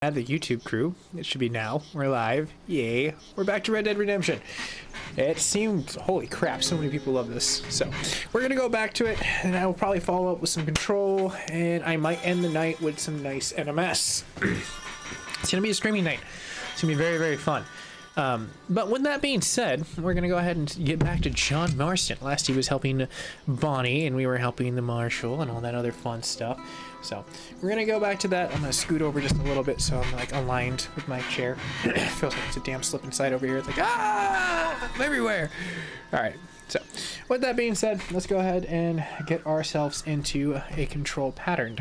Add the YouTube crew. It should be now. We're live. Yay. We're back to Red Dead Redemption. It seems, holy crap, so many people love this. So we're going to go back to it, and I will probably follow up with some Control, and I might end the night with some nice NMS. It's going to be a streaming night. It's going to be very, very fun. But with that being said, we're going to go ahead and get back to John Marston. Last he was helping Bonnie, and we were helping the Marshal and all that other fun stuff. So we're going to go back to that. I'm going to scoot over just a little bit so I'm like aligned with my chair. Feels like it's a damn slip inside over here. It's like, ah, I'm everywhere. All right. So with that being said, let's go ahead and get ourselves into a control pattern.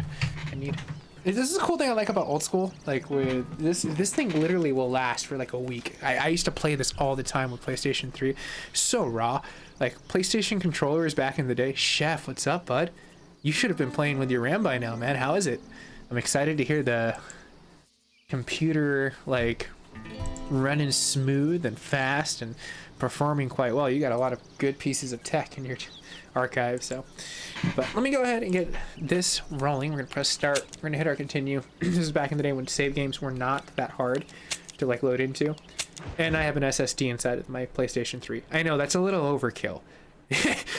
This is a cool thing I like about old school. Like with this thing literally will last for like a week. I used to play this all the time with PlayStation 3. So raw. Like PlayStation controllers back in the day. Chef, what's up, bud? You should have been playing with your RAM by now, man. How is it? I'm excited to hear the computer like running smooth and fast and performing quite well. You got a lot of good pieces of tech in your archive. So, but let me go ahead and get this rolling. We're gonna press start. We're gonna hit our continue. This is back in the day when save games were not that hard to like load into, and I have an SSD inside of my PlayStation 3. I know that's a little overkill.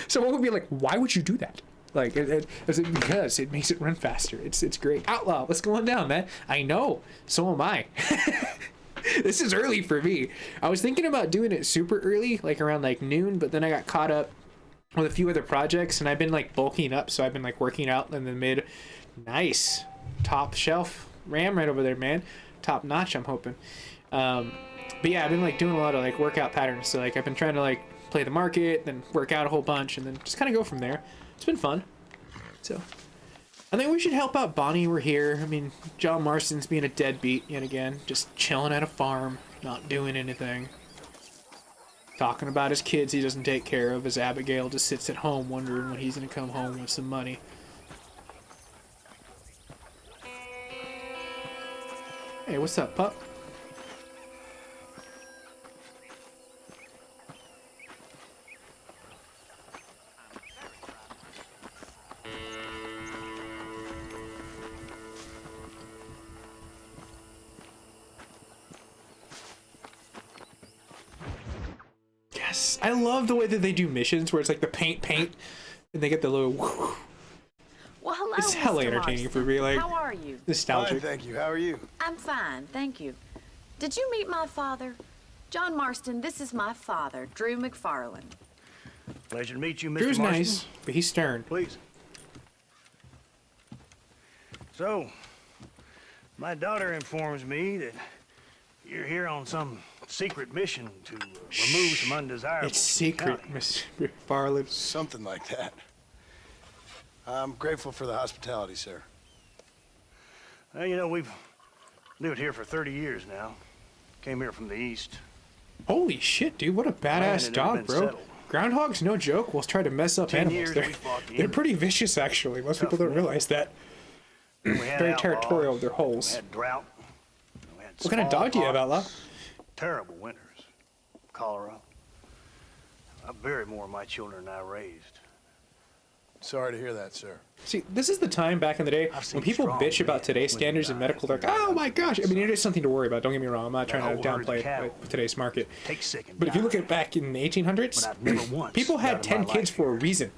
Someone would be like, "Why would you do that?" Like, because it makes it run faster. It's great. Outlaw, what's going down, man? I know. So am I. This is early for me. I was thinking about doing it super early, like around like noon, but then I got caught up with a few other projects, and I've been like bulking up, so I've been like working out in the mid. Nice. Top shelf RAM right over there, man. Top notch, I'm hoping. But yeah, I've been like doing a lot of like workout patterns. So like I've been trying to like play the market, then work out a whole bunch, and then just kind of go from there. It's been fun. So I think we should help out Bonnie. We're here. I mean, John Marston's being a deadbeat yet again, just chilling at a farm, not doing anything. Talking about his kids he doesn't take care of, as Abigail just sits at home wondering when he's gonna come home with some money. Hey, what's up, pup? Yes, I love the way that they do missions where it's like the paint, and they get the little. Well, hello, it's hella entertaining Marston. for me, like how are you? Nostalgic. Fine, thank you. How are you? I'm fine, thank you. Did you meet my father? John Marston, this is my father, Drew McFarland. Pleasure to meet you, Mr. Drew's Marston. nice, but he's stern. Please. So, my daughter informs me that you're here on some secret mission to remove some undesirables. It's secret, Mr. McFarland. Something like that. I'm grateful for the hospitality, sir. Well, you know, we've lived here for 30 years now. Came here from the east. Holy shit, dude! What a badass dog, bro. Settled. Groundhogs, no joke, will try to mess up 10 animals. years we fought the They're pretty vicious, actually. Most people don't realize that. We had Very outlaws, territorial with their We holes. had drought. We had What kind of dog do you have, Outlaw? Terrible winters. Cholera. I buried more of my children than I raised. Sorry to hear that, sir. See, this is the time back in the day I've seen when people strong bitch about men today's when standards they in die. medical. They're like, oh my gosh. I mean, it is something to worry about. Don't get me wrong. I'm not trying whole to herd of downplay cattle. today's market. Take sick and But if you die. look at back in the 1800s, But I've never once people had doubted 10 my kids life for a here. reason.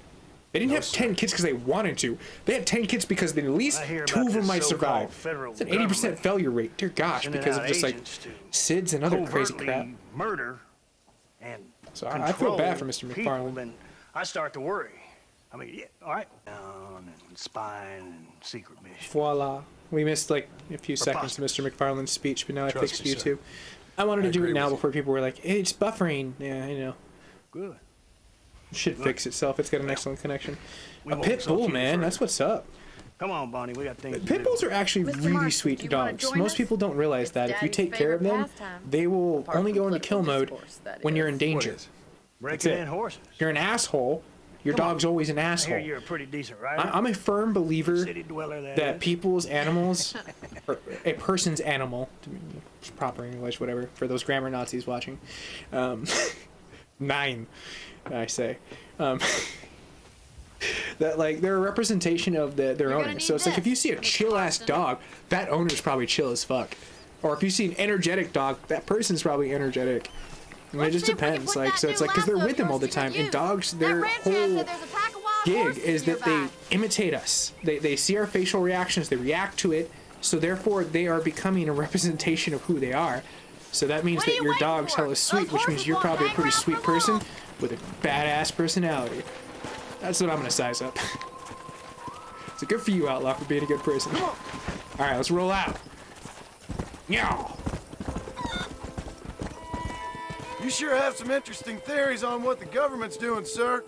They didn't No, have sir. 10 kids because they wanted to. They had 10 kids because at least I hear 2 about of them this might so-called survive. federal It's an 80% government failure rate. Dear gosh, sending because out of just like agents to SIDS and other crazy covertly crap. murder and So I feel bad for Mr. people, McFarland. then I start to worry. I mean, yeah, all right. Down and spying and secret mission. Voila. We missed like a few seconds of Mr. McFarland's speech, but now I Trust fixed me, sir. YouTube. I wanted to do agree it now with you. before people were like, hey, it's buffering. Yeah, you know. Good. It should fix itself. It's got an excellent connection. We A won't pit insult bull, you man. further. That's what's up. Come on, Bonnie. We got things to Pit do. bulls are actually Mr. really Marston, sweet do you wanna dogs. join Most us? people don't realize It's that if you Daddy's take care of favorite them, pastime. they will Apart only from go into political kill mode discourse, that when you're in is. danger. What is? Breaking it. in horses. You're an asshole. Your Come on. dog's always an I hear asshole. you're a pretty decent rider. I'm a firm believer City dweller, that is. people's animals, or a person's animal, proper English, whatever, for those grammar Nazis watching, 9, I say, that like they're a representation of their gonna owner. need So it's like if you this, see a Mr. chill ass Marston. dog, that owner's probably chill as fuck. Or if you see an energetic dog, that person's probably energetic. I mean, it Let's just see if we can depends. put Like, that so it's new like because they're lasso with them all the yours to time. good And use. dogs, That their ranch hand whole said there's a pack of wild gig horses is that they nearby. imitate us. They see our facial reactions, they react to it, so therefore they are becoming a representation of who they are. So that means What are that you your waiting dog's for? hella sweet, Those which means horses you're won't probably a hang pretty around sweet for person long. with a badass personality. That's what I'm gonna size up. So good for you, Outlaw, for being a good person. Alright, let's roll out. Yeah. You sure have some interesting theories on what the government's doing, sir.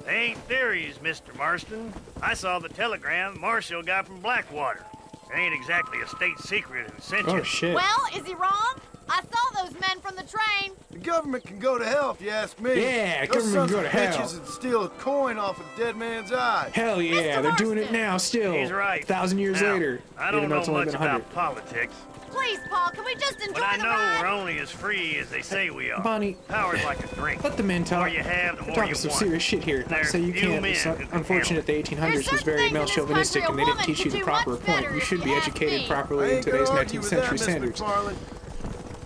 They ain't theories, Mr. Marston. I saw the telegram Marshall got from Blackwater. It ain't exactly a state secret who sent Oh you. shit. Well, is he wrong? I saw those men from the train. The government can go to hell if you ask me. Yeah, Those government sons can go of to hell. bitches that steal a coin off a dead man's eye. Hell yeah, Mr. they're doing it Marston. now still. He's right. 1,000 years Now, later. I don't even though know it's only much been 100. about politics, Please, Paul, can we just enjoy but I the know ride? we're only as free as they say we are. Bonnie. Power's like a drink. Let the men The talk. more you have, the We're more talking you some want. serious shit here. Not to There's say you few can't. men It's who can unfortunate the handle 1800s There's was certain very things in male this chauvinistic country and a they didn't woman teach you could the do proper much point. better You if should you be ask educated me. I properly in ain't gonna today's argue 19th with that, century Mr. standards. McFarland.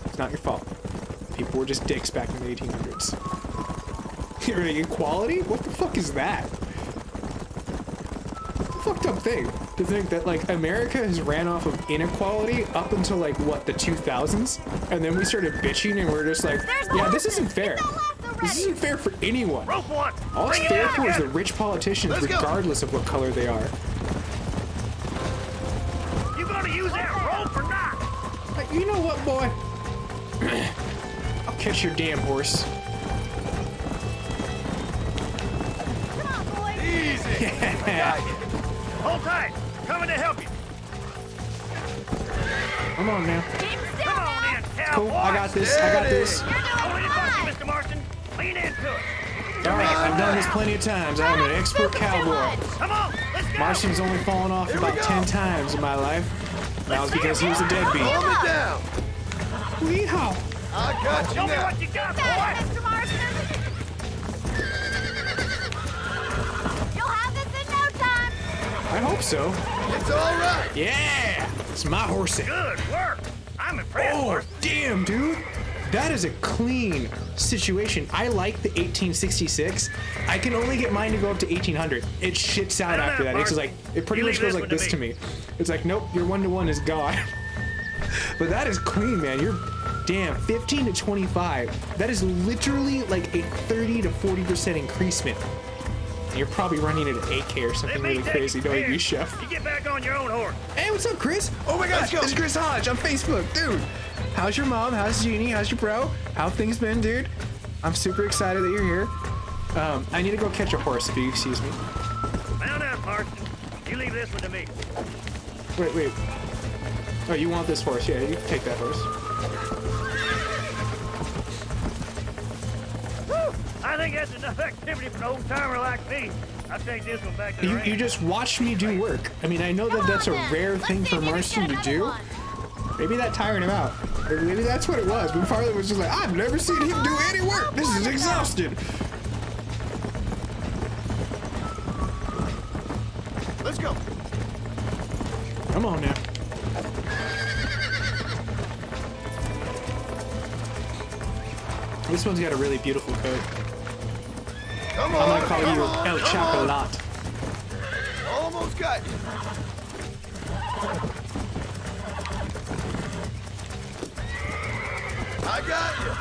It's not your fault. People were just dicks back in the 1800s. You're like, equality? What the fuck is that? It's a fucked up thing to think that like America has ran off of inequality up until like what, the 2000s, and then we started bitching and we're just like, There's yeah, this horses. isn't fair. Get that lasso This ready. isn't fair for anyone. Rope one! All it's Bring it fair out for is again. the rich politicians, Let's go. regardless of what color they are. You gonna use that rope or not? Like, you know what, boy? I'll catch your damn horse. Come on, boys. Easy. Hold tight. Coming to help you. Come on now. Keep still Come now. on in, cowboy. Cool, I got this. I got this. You're doing Only to talk fine. to Mr. Marston. Lean into it. All right, I've done this plenty of times. I'm an expert cowboy. Come on, let's go. Marston's only fallen off Here we about go. 10 times in my life. That was because he was a deadbeat. Hold it down. Weehaw! I got you Show me now. what you got, Got boy. it, Mr. Marston. You'll have this in no time. I hope so. It's all right. Yeah! It's my horsey. Good work. I'm impressed, Oh, Marston. damn, dude! That is a clean situation. I like the 1866. I can only get mine to go up to 1800. It shits out I don't after know, that. It's just like, Marston. it pretty You much leave goes this like one to this to me. me. It's like, nope, your 1-to-1 is gone. But that is clean, man. You're, damn, 15 to 25. That is literally like a 30 to 40% increasement. And you're probably running at an 8K or Let something me really take crazy, you knowing there. you, Chef. You get back on your own horse. Hey, what's up, Chris? Oh my gosh, Let's go. this is Chris Hodge on Facebook, dude. How's your mom? How's Jeannie? How's your bro? How things been, dude? I'm super excited that you're here. I need to go catch a horse if you excuse me. Mount up, Marston. You leave this one to me. Wait. Oh, you want this horse? Yeah, you can take that horse. Whew. I think that's enough activity for an old timer like me. I'll take this one back to the You ranch. just watched me do work. I mean, I know that Come that's a on, then. rare Let's thing see for if you can Marston get to do. another Maybe that tired him out. Maybe that's what it was. But Farley was just like, I've never seen him do any work. This is exhausted. Let's go. Come on now. This one's got a really beautiful coat. Come on. I'm gonna call come you on, El come on. Chocolat. Almost got you. I got you.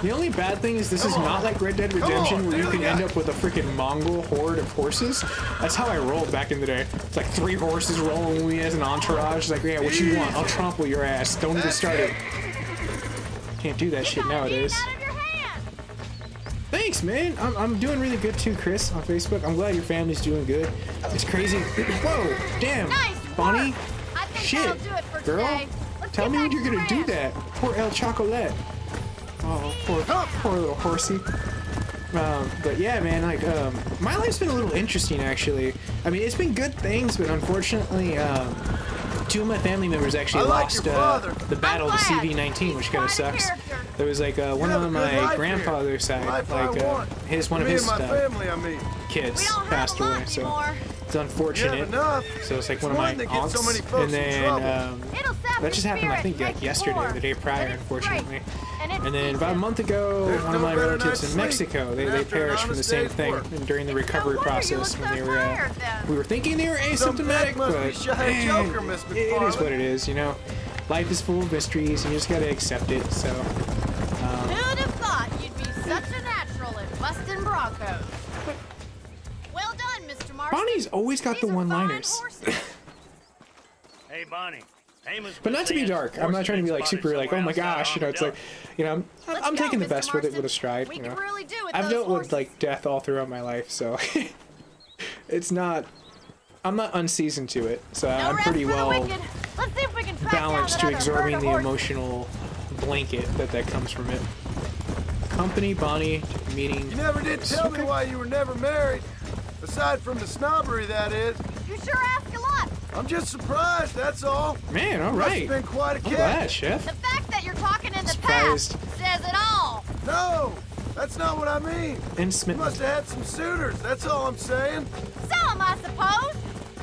The only bad thing is this is Come on. not like Red Dead Come Redemption on, where you do can the end guy. up with a freaking Mongol horde of horses. That's how I rolled back in the day. It's like 3 horses rolling with me as an entourage. It's like, yeah, what you want? I'll trample your ass. Don't get That's started. it. Can't do that shit nowadays. Out of your hand. Thanks, man. I'm doing really good too, Chris, on Facebook. I'm glad your family's doing good. It's crazy. Whoa, damn. Nice Bonnie, work. I think shit. that'll do it for Girl, today. Let's tell get me when back you're to the gonna do ranch. that. Poor El Chocolat. Oh, poor little horsey. But yeah, man, like, my life's been a little interesting, actually. I mean, it's been good things, but unfortunately, Two of my family members actually I like lost your father. the battle to I'm glad. CV-19, which He's kind of quite a sucks. character. There was like one have a on good life my here. grandfather's side, Life like I want. one of Me his and my family, I mean. kids We don't have passed a lot away, so anymore. it's You have unfortunate. enough. So it's like It's one of my one that gets so aunts, many folks and in then trouble. It'll sap that just your happened, I spirit, think, make like you yesterday, poor. or the day prior, But it's unfortunately. great, and it's And then about a decent. month ago, There's one of no my better relatives night's in sleep Mexico, they after an perished from the honest same day's thing work. during the No recovery wonder you process look when so they were. tired, then. We were thinking they were Some asymptomatic, dick must but be shy man, joker, Miss it is McFarlane. what it is, you know. Life is full of mysteries, and you just gotta accept it. So, Who'd have thought you'd be such a natural at busting Broncos? Well done, Mr. Marston. Bonnie's always got the These are fine one-liners. horses. Hey, Bonnie. Amos But was not to be saying dark. I'm not trying to be like spotted super like, oh somewhere my outside gosh, you know. It's like, Armadillo. you know, Let's I'm go, taking the Mr. best with it with a Marston. stride. We You can know, really do with I've those dealt horses. with like death all throughout my life, so it's not. I'm not unseasoned to it, so No I'm rest pretty for the well wicked. Let's see if we can track balanced down to that other absorbing herd the of horses. emotional blanket that comes from it. Company, Bonnie, meeting. You never did tell me Okay. why you were never married. Aside from the snobbery, that is. You sure ask a lot. I'm just surprised, that's all. Man, all You must right. have been quite a I'm kid. glad, Chef. The fact that you're talking in the Surprised. past says it all. No, that's not what I mean. And You smitten. must have had some suitors, that's all I'm saying. Some, I suppose.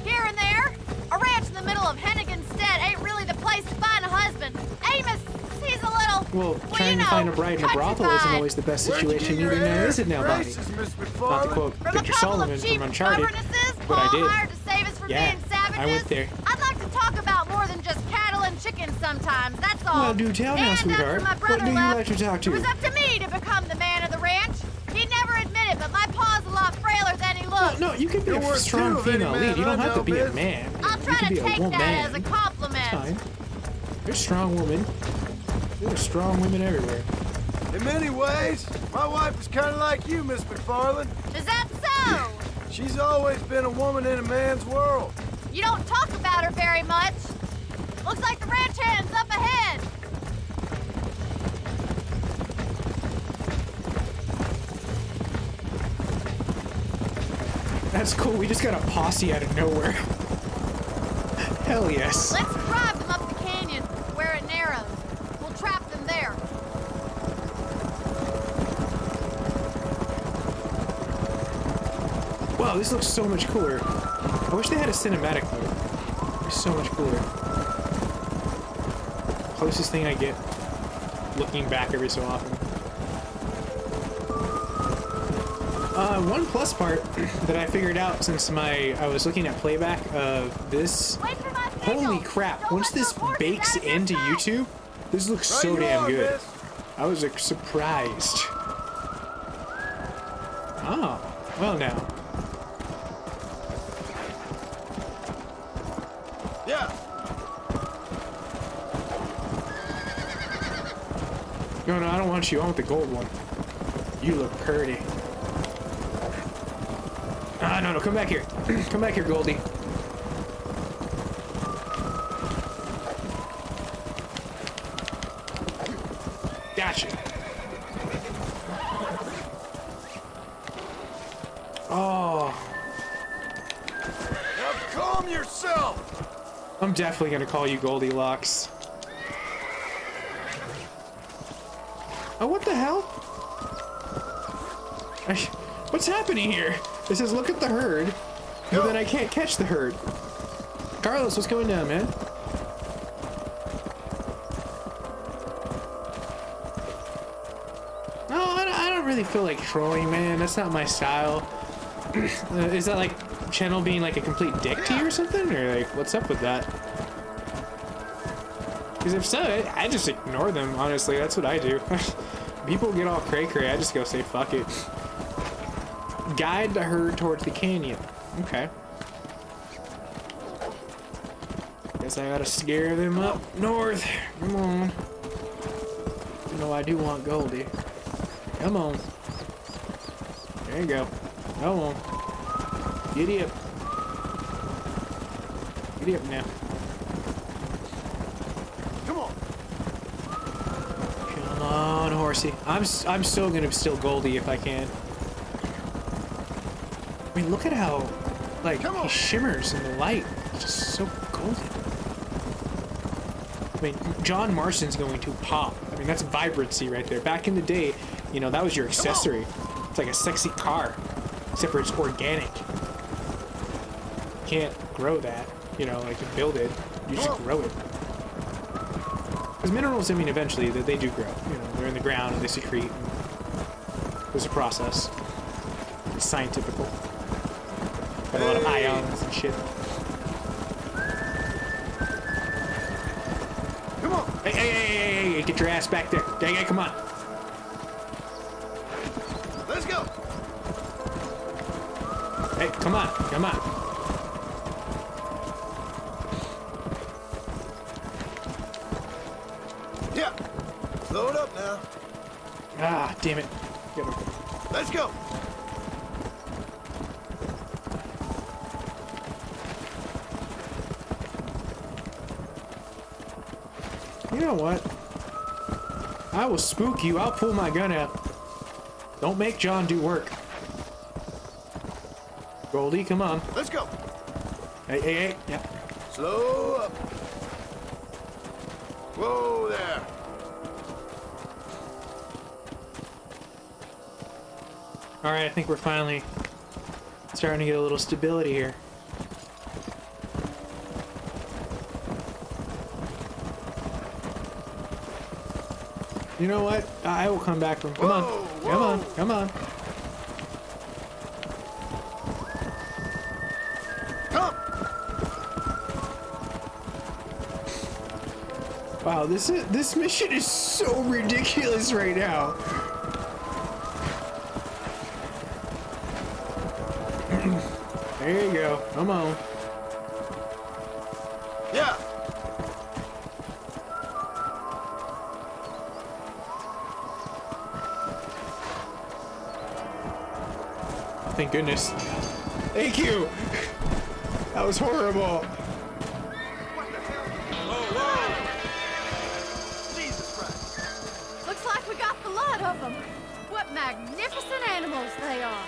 Here and there. A ranch in the middle of Hennigan's Stead ain't really the place to find a husband. Amos, he's a little... Well, you trying to know, find a bride in a brothel isn't countrified. always the best Where'd you situation get your either now, hair? is it now, Bonnie? Gracious, Miss Not to McFarlane. quote From Victor a couple Solomon of cheap from Uncharted, stubbornnesses but I Paul did. hired to save us from Yeah, being savages. I went there. I'd like to talk about more than just cattle and chickens sometimes, that's all. Well, do tell now, And sweetheart. after my What brother do you left, like to talk to? It was up to me to become the man of the ranch. He never admitted, but my pa's a lot frailer than he looks. No, you can be You're a worth strong two of any female man lead. You don't I have to know, be a Biz. man. I'll You try can to be a take woman. that as a compliment. Fine. You're a strong woman. There are strong women everywhere. In many ways, my wife is kind of like you, Miss McFarlane. Is that so? She's always been a woman in a man's world. You don't talk about her very much. Looks like the ranch hand's up ahead. That's cool. We just got a posse out of nowhere. Hell yes. Let's drive them up the canyon where it narrows. We'll trap them there. Wow, this looks so much cooler. I wish they had a cinematic mode. It's so much cooler. Closest thing I get looking back every so often. One plus part that I figured out since I was looking at playback of this. Wait for my signal. Holy crap! Don't Once let this the horses bakes out of your into sight. YouTube, this looks Right so you damn are, good. miss. I was like, surprised. Oh, well now. Yeah. No, I don't want you. I want the gold one. You look pretty. Ah, no, come back here. Come back here, Goldie. Gotcha. Oh, Now calm yourself. I'm definitely gonna call you Goldilocks. Oh, what the hell? What's happening here? It says, look at the herd, but then I can't catch the herd. Carlos, what's going down, man? No, I don't really feel like trolling, man. That's not my style. Is that like Channel being like a complete dick to you or something? Or like, what's up with that? Because if so, I just ignore them, honestly. That's what I do. People get all cray-cray, I just go say, fuck it. Guide the herd towards the canyon. Okay. Guess I gotta scare them up north. Come on. You know, I do want Goldie. Come on. There you go. Come on. Giddy up. Giddy up now. Come on. Come on, horsey. I'm still gonna steal Goldie if I can. I mean, look at how, like, Come on. he shimmers in the light. It's just so golden. I mean, John Marston's going to pop. I mean, that's vibrancy right there. Back in the day, you know, that was your accessory. It's like a sexy car, except for it's organic. You can't grow that, you know, like you build it. You just grow it. Because minerals, I mean, eventually they do grow. You know, they're in the ground and they secrete. And there's a process. It's scientifical. Got a lot of ions and shit. Come on. Hey, get your ass back there. Hey, come on. Let's go. Hey, come on. Yeah. Load up now. Ah, damn it. Let's go. You know what? I will spook you. I'll pull my gun out. Don't make John do work. Goldie, come on. Let's go. Hey. Yeah. Slow up. Whoa there. All right, I think we're finally starting to get a little stability here. You know what? I will come back from. Come on. Come on. Come. Wow, this mission is so ridiculous right now. There you go. Come on. Yeah. Thank goodness. Thank you. That was horrible. Jesus Christ. Looks like we got the lot of them. What magnificent animals they are.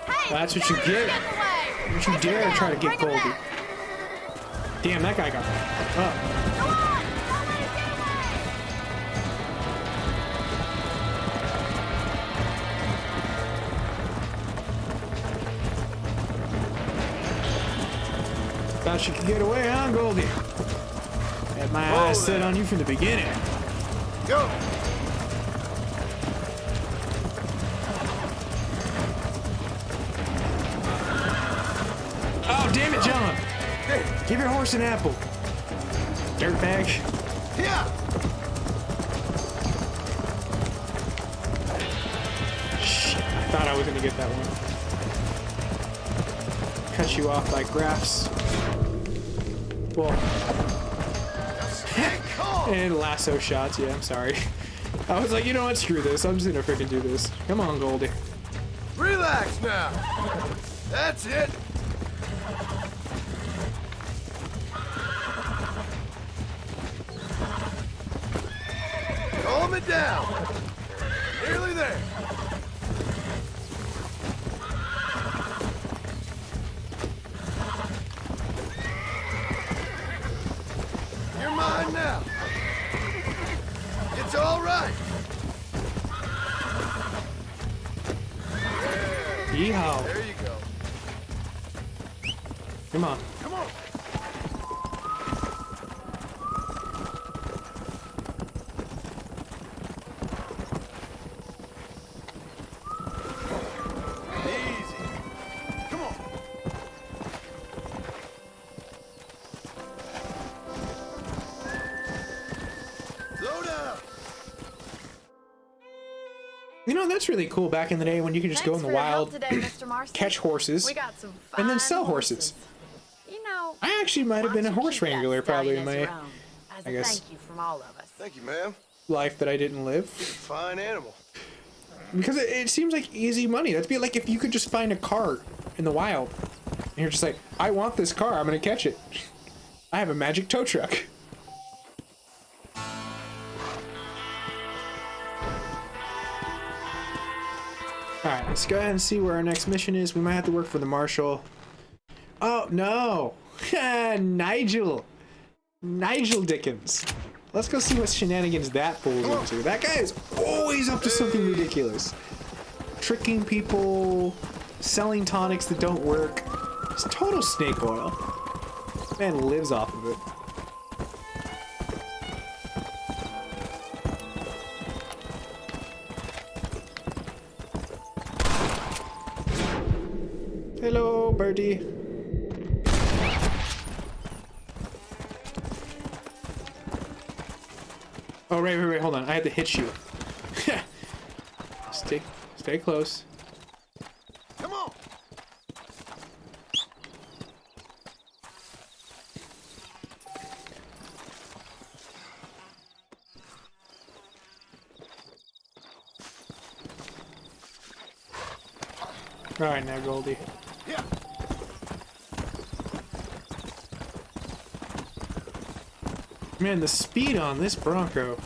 Hey, That's what you don't get. get in the way. Don't you Chase dare them try to down. get Bring 'em Goldie. back. Damn, that guy got up. Go on. Don't let him get away. Thought you could get away, huh, Goldie? Had my eyes set on you from the beginning. Go. Oh, damn it, John. Hey. Give your horse an apple. Dirtbag. Yeah. Shit, I thought I was gonna get that one. Cut you off by graphs. Well, and lasso shots. Yeah, I'm sorry. I was like, you know what? Screw this. I'm just gonna freaking do this. Come on, Goldie. Relax now. That's it. Calm it down. Nearly there. You're mine now. It's all right. Yeehaw. There you go. Come on. Come on. Easy. Come on. Slow down. You know, that's really cool back in the day when you could just go in Thanks the for your help wild, today, Mr. Marston. catch horses, We got some and then fine sell horses. You know, I actually might have been a why don't you horse keep that wrangler probably in stallion my as your own, as I a guess. thank you from all of us. Thank you, ma'am. life that I didn't live. Fine animal. Because it seems like easy money. That'd be like if you could just find a car in the wild. And you're just like, I want this car, I'm gonna catch it. I have a magic tow truck. Alright, let's go ahead and see where our next mission is. We might have to work for the marshal. Oh, no! Nigel! Nigel Dickens. Let's go see what shenanigans that fool's into. That guy is always up to something ridiculous. Tricking people, selling tonics that don't work. It's total snake oil. Man lives off of it. Hello, birdie. Oh, right, hold on. I had to hit you. Stay close. Come on. All right, now Goldie. Yeah. Man, the speed on this Bronco.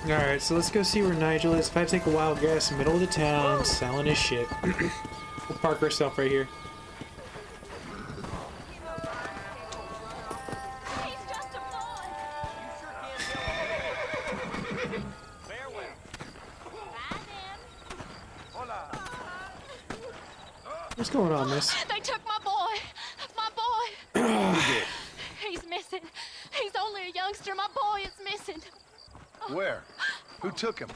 Alright, so let's go see where Nigel is. If I take a wild guess, middle of the town, selling his shit. We'll park ourselves right here. He's just a boy. Bye, then. What's going on, miss? They took my boy. My boy. He's missing. He's only a youngster. My boy is missing. Where? Who took him?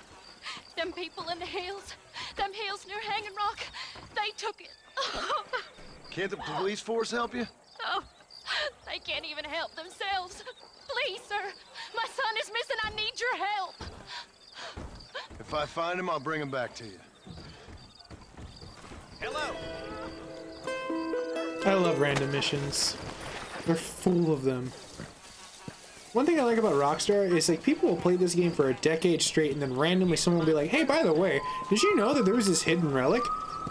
Them people in the hills. Them hills near Hanging Rock. They took it. Can't the police force help you? Oh, they can't even help themselves. Please, sir. My son is missing. I need your help. If I find him, I'll bring him back to you. Hello. I love random missions. They're full of them. One thing I like about Rockstar is like people will play this game for a decade straight and then randomly someone will be like, hey, by the way, did you know that there was this hidden relic?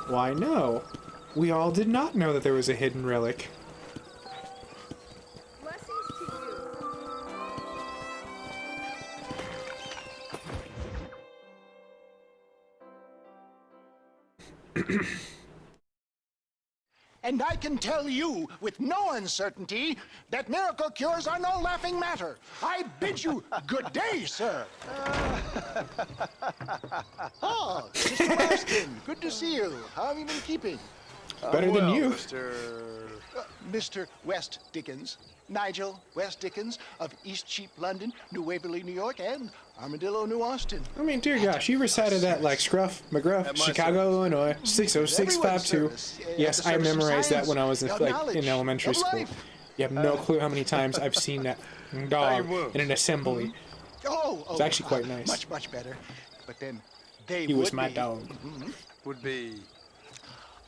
Why, no. We all did not know that there was a hidden relic. Blessings to you. And I can tell you with no uncertainty that miracle cures are no laughing matter. I bid you good day, sir. Oh, Mr. Marston, good to see you. How have you been keeping? Better than you. Mr. West Dickens, Nigel West Dickens of East Cheap, London, New Waverly, New York, and Armadillo, New Austin. I mean, dear gosh, you recited that like Scruff, McGruff, Chicago, Illinois, 60652. Yes, I memorized that when I was in, in elementary school. You have no clue how many times I've seen that dog in an assembly. It's actually quite nice. Much better. But then they He would was my be. dog. Would be.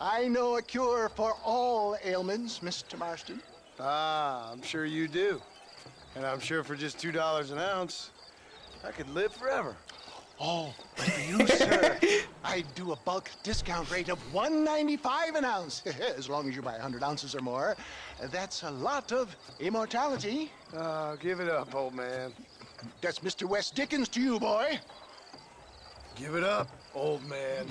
I know a cure for all ailments, Mr. Marston. Ah, I'm sure you do. And I'm sure for just $2 an ounce, I could live forever. Oh, but for you, sir, I do a bulk discount rate of $1.95 an ounce, as long as you buy 100 ounces or more. That's a lot of immortality. Give it up, old man. That's Mr. West Dickens to you, boy. Give it up, old man.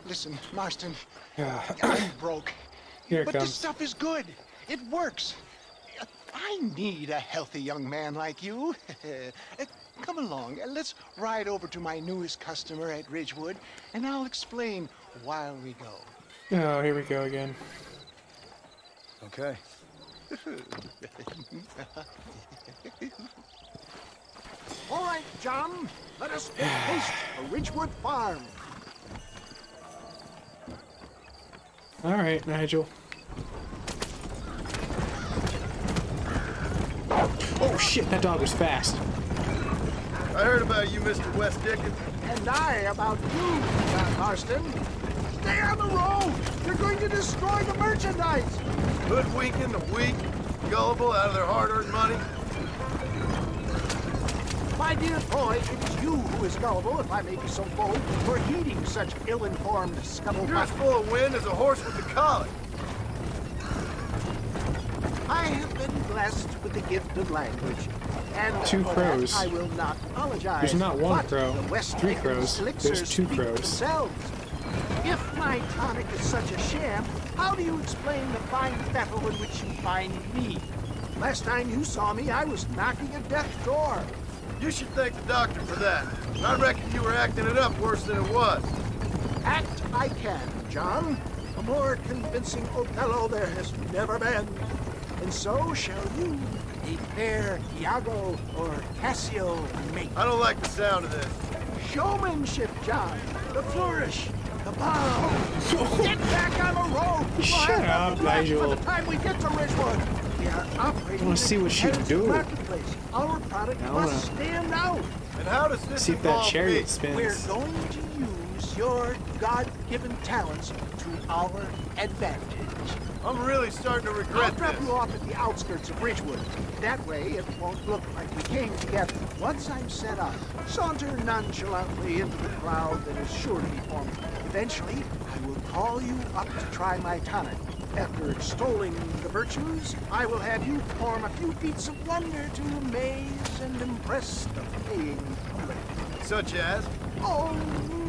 Listen, Marston, I'm broke. Here it But comes. this stuff is good. It works. I need a healthy young man like you. Come along, let's ride over to my newest customer at Ridgewood, and I'll explain while we go. Oh, here we go again. Okay. All right, John, let us make haste for Ridgewood Farm. All right, Nigel. Oh shit, that dog was fast. I heard about you, Mr. West Dickens. And I about you, John Marston. Stay on the road! You're going to destroy the merchandise! Hoodwinking the weak, gullible out of their hard-earned money. My dear boy, it is you who is gullible, if I may be so bold, for heeding such ill-informed You're scuttlebutt. as full of wind as a horse with the colic. I have been blessed with the gift of language, And 2 for crows. that, I will not apologize. There's not 1 but crow. the West 3 Higgins crows. elixirs There's 2 speak for crows. themselves. If my tonic is such a sham, how do you explain the fine fettle in which you find me? Last time you saw me, I was knocking at death's door. You should thank the doctor for that. I reckon you were acting it up worse than it was. Act I can, John. A more convincing Othello there has never been. And so shall you, a fair Iago or Cassio mate. I don't like the sound of this. Showmanship, John. The flourish. The bow. Get back on the road. We'll Shut have up, nothing left Nigel. By the time we get to Ridgewood. We are operating I wanna see what she can do. marketplace. Our product I must wanna- stand out. And how does this See if that involve chariot me? We're spins. going to use your God-given talents to our advantage. I'm really starting to I'll regret drop this. you off at the outskirts of Ridgewood. That way, it won't look like we came together. Once I'm set up, saunter nonchalantly into the crowd that is sure to be forming. Eventually, I will call you up to try my tonic. After extolling the virtues, I will have you perform a few feats of wonder to amaze and impress the paying public. Such as? Oh,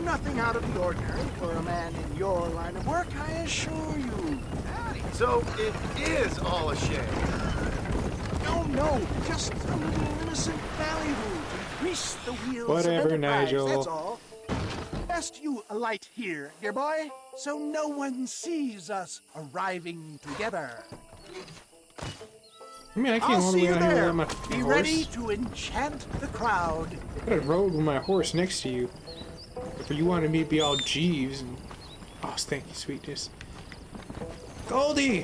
nothing out of the ordinary for a man in your line of work, I assure you. So it is all a shame. No, just a little innocent ballyhoo to grease the wheels Whatever, of enterprise, Nigel. that's all. Best you alight here, dear boy, so no one sees us arriving together. I mean, I came I'll all the see way you out here there. on my Be horse. ready to enchant the crowd. I could have rode with my horse next to you. If you wanted me to be all Jeeves and... Oh, thank you, sweetness. Goldie!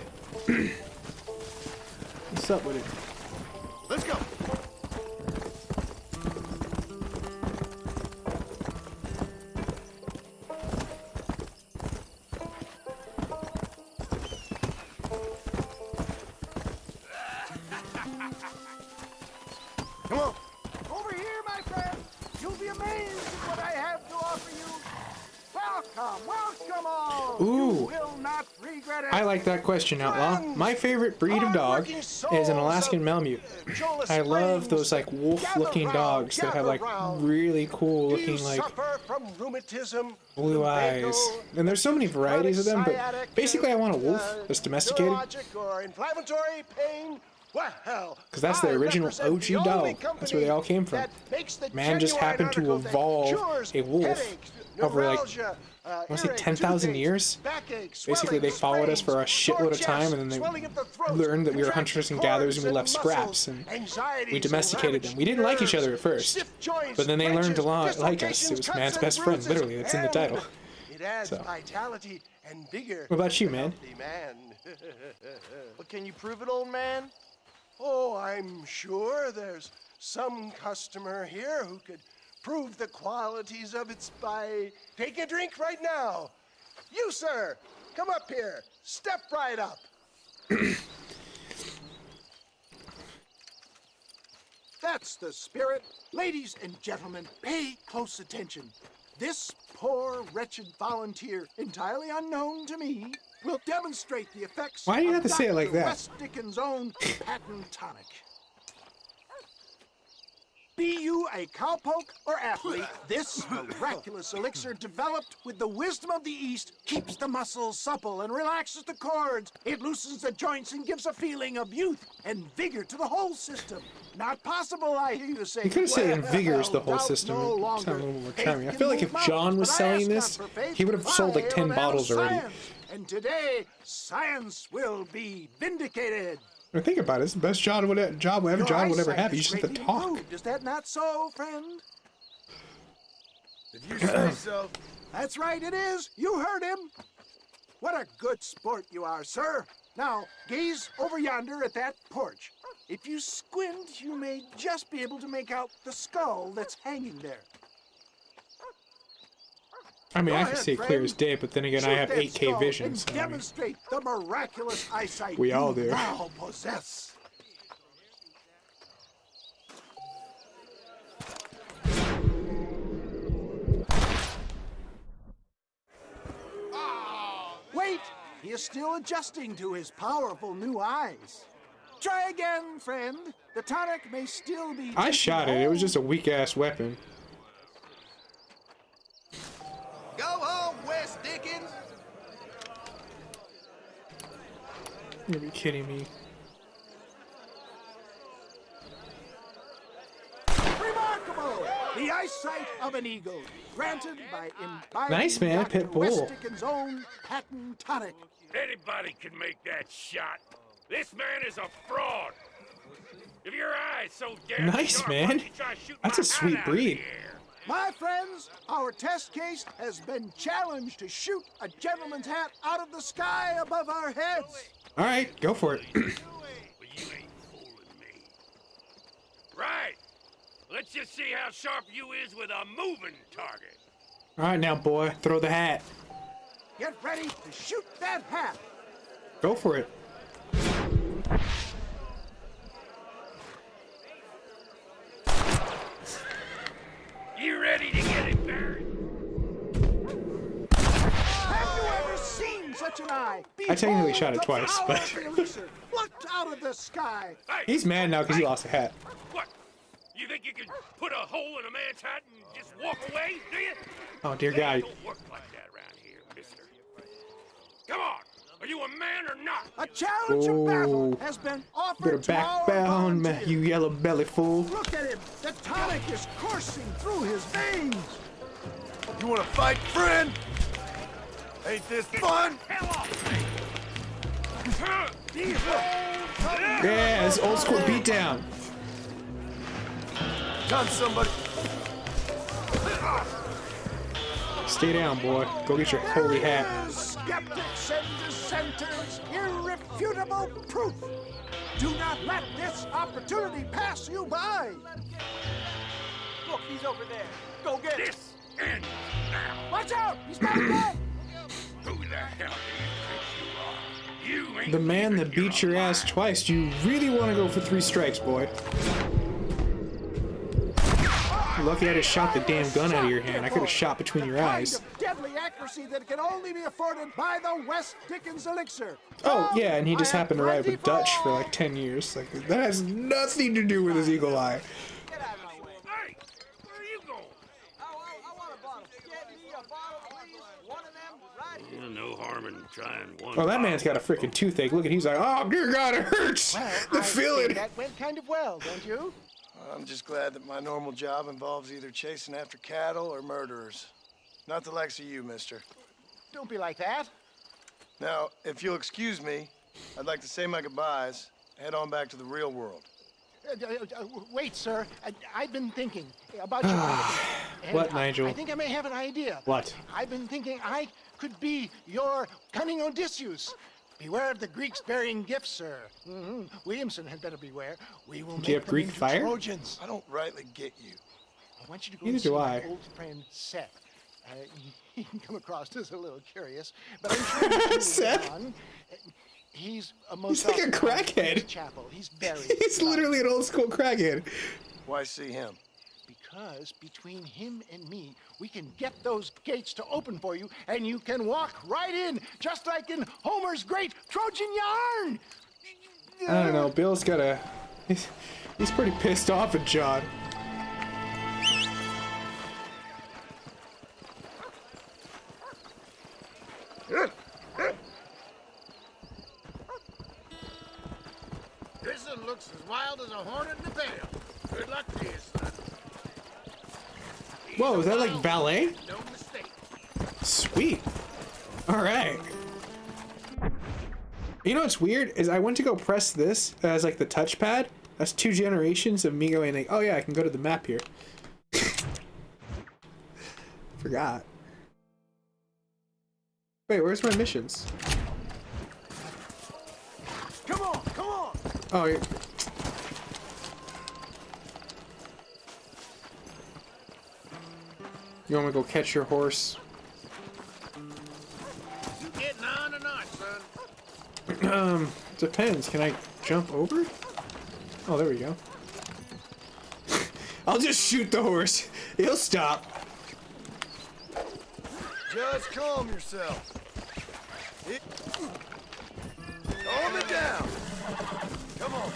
What's up with it? Let's go. Come on. Over here, my friend. You'll be amazed at what I have to offer you. Welcome all. Ooh. You will not regret it. I like that question, Outlaw. My favorite breed of dog is an Alaskan Malamute. I love those like wolf-looking dogs that have like really cool looking like blue eyes. And there's so many varieties of them, but basically I want a wolf that's domesticated. Because that's the original OG dog. That's where they all came from. Man just happened to evolve a wolf over like, I want to say 10,000 years. Basically, they followed us for a shitload of time, and then they learned that we were hunters and gatherers, and we left scraps, and we domesticated them. We didn't like each other at first, but then they learned to like us. It was man's best friend, literally. It's in the title. So, what about you, man? But can you prove it, old man? Oh, I'm sure there's some customer here who could prove the qualities of it by taking a drink right now. You, sir, come up here. Step right up. That's the spirit. Ladies and gentlemen, pay close attention. This poor, wretched volunteer, entirely unknown to me, will demonstrate the effects Why do you of have to say it like Dr. that? West Dickens' own patent tonic. Be you a cowpoke or athlete, this miraculous elixir developed with the wisdom of the East keeps the muscles supple and relaxes the cords. It loosens the joints and gives a feeling of youth and vigor to the whole system. Not possible, I hear you say. You could have said invigors the whole doubt system. no It longer. sounded a little more Faith charming. I can feel like move if John was mountains, but I selling ask this, not for faith. he would have sold like I 10 am a man of bottles already. science, and today, science will be vindicated. Now think about it. It's the best job whatever John would ever have. You just have to Greatly talk. improved. Is that not so, friend? If you say so. That's right, it is. You heard him. What a good sport you are, sir. Now, gaze over yonder at that porch. If you squint, you may just be able to make out the skull that's hanging there. I mean, Go I can ahead, see clear friend. as day, but then again, I Shoot have that 8K skull vision. and So I mean, demonstrate the miraculous eyesight We all you do. now possess. Wait! He is still adjusting to his powerful new eyes. Try again, friend. The tonic may still be. I shot it. It was just a weak ass weapon. Go home, West Dickens. You're be kidding me. Remarkable! The eyesight of an eagle, granted by imbibing Nice, man, Dr. pit bull. West Dickens' own patent tonic. Anybody can make that shot. This man is a fraud. If your eye's so damn Nice, sharp, man. why don't you try shooting That's a my sweet hat out of the breed. air? My friends, our test case has been challenged to shoot a gentleman's hat out of the sky above our heads. All right, go for it. But you ain't fooling me. Right. Let's just see how sharp you is with a moving target. All right, now, boy, throw the hat. Get ready to shoot that hat. Go for it. You ready to get it, Barry? Have you ever seen such an eye? I technically shot it Behold twice, the but- power of the elixir plucked out of the sky. Hey, He's mad now because he lost a hat. what? You think you can put a hole in a man's hat and just walk away, do you? Oh, dear That God. don't work like that around here, mister. Come on. Are you a man or not? A challenge of battle Ooh. has been offered Better to our back down, volunteers. you yellow belly fool. Look at him. The tonic is coursing through his veins. You wanna fight, friend? Ain't this fun? Hell off me! Yeah, it's old school beatdown. Time somebody. Stay down, boy. Go get your holy There hat. is skeptics and dissenters, irrefutable proof. Do not let this opportunity pass you by. Look, he's over there. Go get him. This ends now. Watch out! He's got a gun. Who the hell do you think you are? You ain't The man even that beat your ass alive. twice. Do you really want to go for 3 strikes, boy? Lucky I just shot the damn gun out of your hand. I could have shot between your eyes. Kind of deadly accuracy that can only be afforded by the West Dickens elixir. Oh, yeah, and he just I happened to have ride with plenty Dutch for like 10 years. Like, that has nothing to do with his eagle eye. Hey, where are you going? No harm in trying one. Oh, that man's got a freaking toothache. Look at he's like, oh, dear God, it hurts. Well, The I think feeling. that went kind of well, don't you? I'm just glad that my normal job involves either chasing after cattle or murderers. Not the likes of you, mister. Don't be like that. Now, if you'll excuse me, I'd like to say my goodbyes, head on back to the real world. Wait, sir. I've been thinking about your identity, and What, Nigel? I think I may have an idea. What? I've been thinking I could be your cunning Odysseus. Beware of the Greeks bearing gifts, sir. Williamson had better beware. We will make you have them Greek into fire? Trojans. I don't rightly get you. I want you to go Neither and see do my I. old friend Seth. He can come across as a little curious, but I'm sure he will Seth? get on. He's a most He's like a often crackhead. in his chapel. He's buried. He's literally an old school crackhead. Why see him? Because between him and me, we can get those gates to open for you, and you can walk right in, just like in Homer's great Trojan yarn. I don't know. Bill's got a... He's pretty pissed off at John. This one looks as wild as a hornet in a bale. Good luck to you, son. Whoa, is that like valet? No mistake. Sweet. All right. You know what's weird is I went to go press this as like the touchpad. That's 2 generations of me going like, oh yeah, I can go to the map here. Forgot. Wait, where's my missions? Come on, come on. Oh, yeah. You want me to go catch your horse? You getting on or not, son? Depends. Can I jump over? Oh, there we go. I'll just shoot the horse. He'll stop. Just calm yourself. Calm it down. Come on.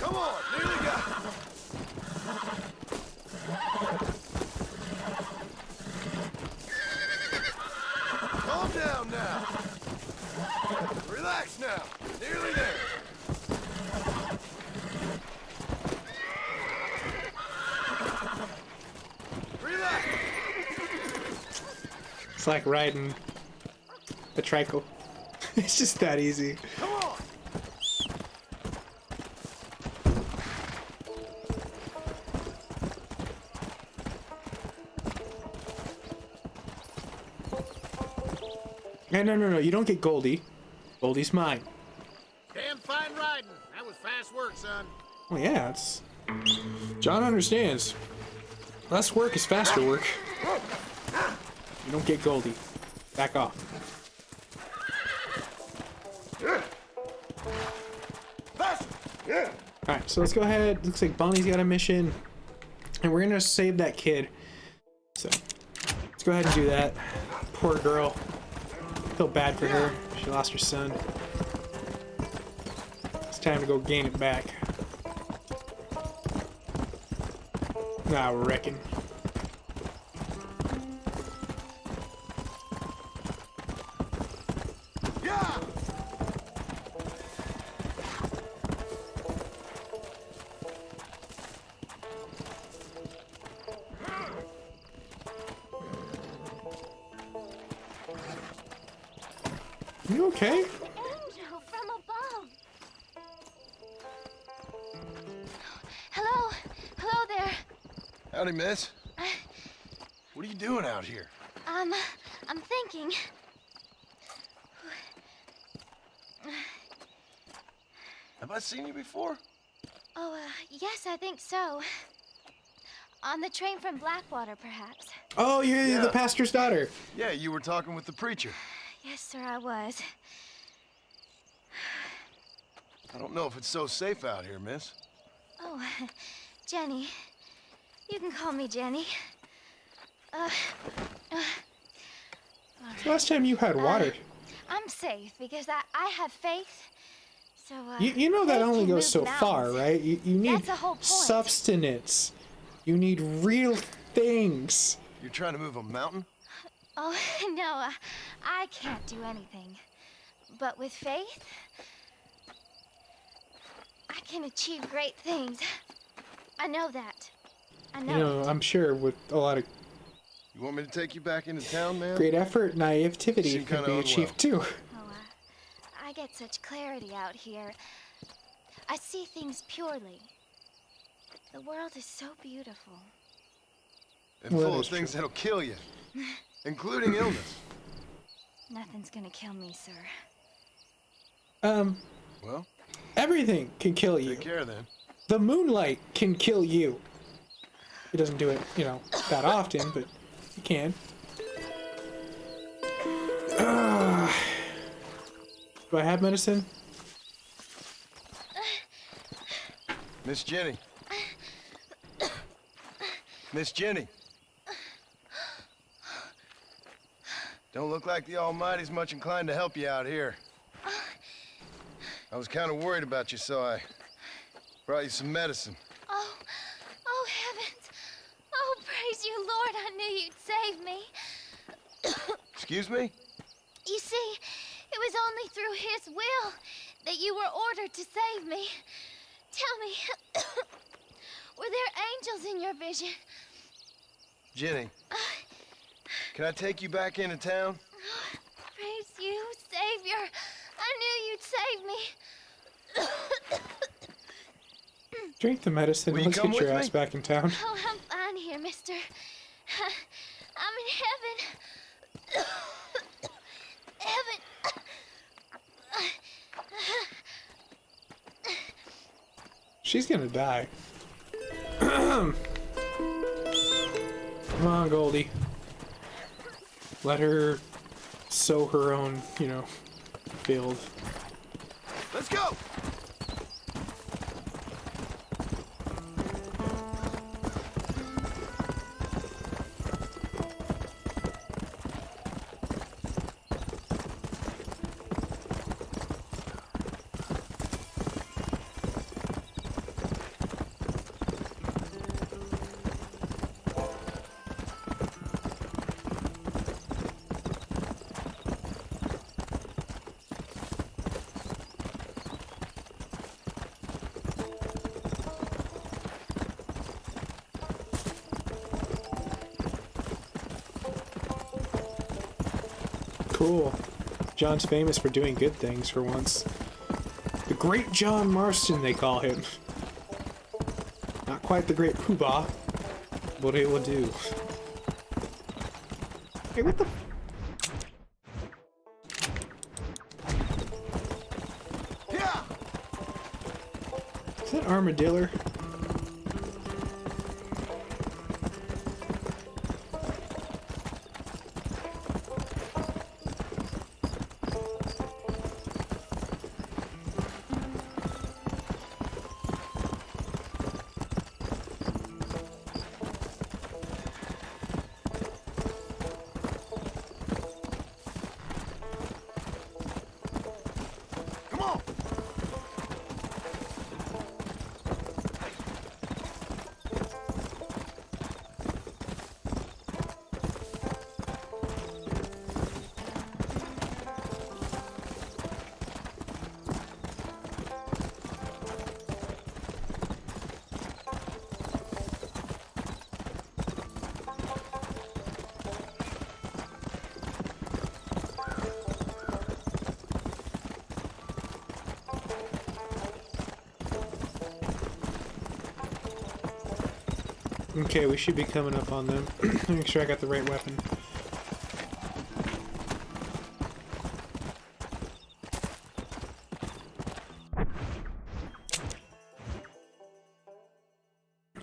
Come on, nearly got it. Calm down now. Relax now. Nearly there. Relax. It's like riding a tricycle. It's just that easy. Come on. Hey, no, you don't get Goldie. Goldie's mine. Damn fine riding. That was fast work, son. Well, yeah, it's... John understands. Less work is faster work. You don't get Goldie. Back off. Alright, so let's go ahead. Looks like Bonnie's got a mission. And we're gonna save that kid. So, let's go ahead and do that. Poor girl. Feel bad for her. She lost her son. It's time to go gain it back. I reckon. Yeah. You okay? Angel from above. Hello? Hello there. Howdy, miss. What are you doing out here? I'm thinking. Have I seen you before? Oh, yes, I think so. On the train from Blackwater, perhaps. Oh, you're Yeah. the pastor's daughter. Yeah, you were talking with the preacher. Yes, sir, I was. I don't know if it's so safe out here, miss. Oh, Jenny. You can call me Jenny. Last time you had water. I'm safe because I have faith. So, You know that faith only can goes so move far, mountains. right? You need That's the whole point. substance. You need real things. You're trying to move a mountain? Oh, no, I can't do anything. But with faith, I can achieve great things. I know that. I know. You know, I'm sure with a lot of You want me to take you back into town, man? great effort, naivety Seem can kinda be achieved too. Oh, I get such clarity out here. I see things purely. The world is so beautiful. And Well, full that of is things true. that'll kill you, including illness. Nothing's gonna kill me, sir. Well, Everything can kill you. take care then. The moonlight can kill you. It doesn't do it, you know, that often, but it can. Do I have medicine? Miss Jenny. Miss Jenny. Don't look like the Almighty's much inclined to help you out here. I was kind of worried about you, so I brought you some medicine. Oh heavens! Oh, praise you, Lord! I knew you'd save me. Excuse me? You see, it was only through His will that you were ordered to save me. Tell me, were there angels in your vision? Jenny, can I take you back into town? Praise you, Savior. I knew you'd save me. Drink the medicine Will and you let's come get your with ass me? back in town. Oh, I'm fine here, mister. I'm in heaven. Heaven. She's gonna die. Come on, Goldie. Let her sow her own, you know, field. Let's go! Cool. John's famous for doing good things for once. The Great John Marston, they call him. Not quite the Great Poobah, but it will do. Hey, what the? Yeah. Is that armadillo? Come on. Okay, we should be coming up on them. Make sure I got the right weapon.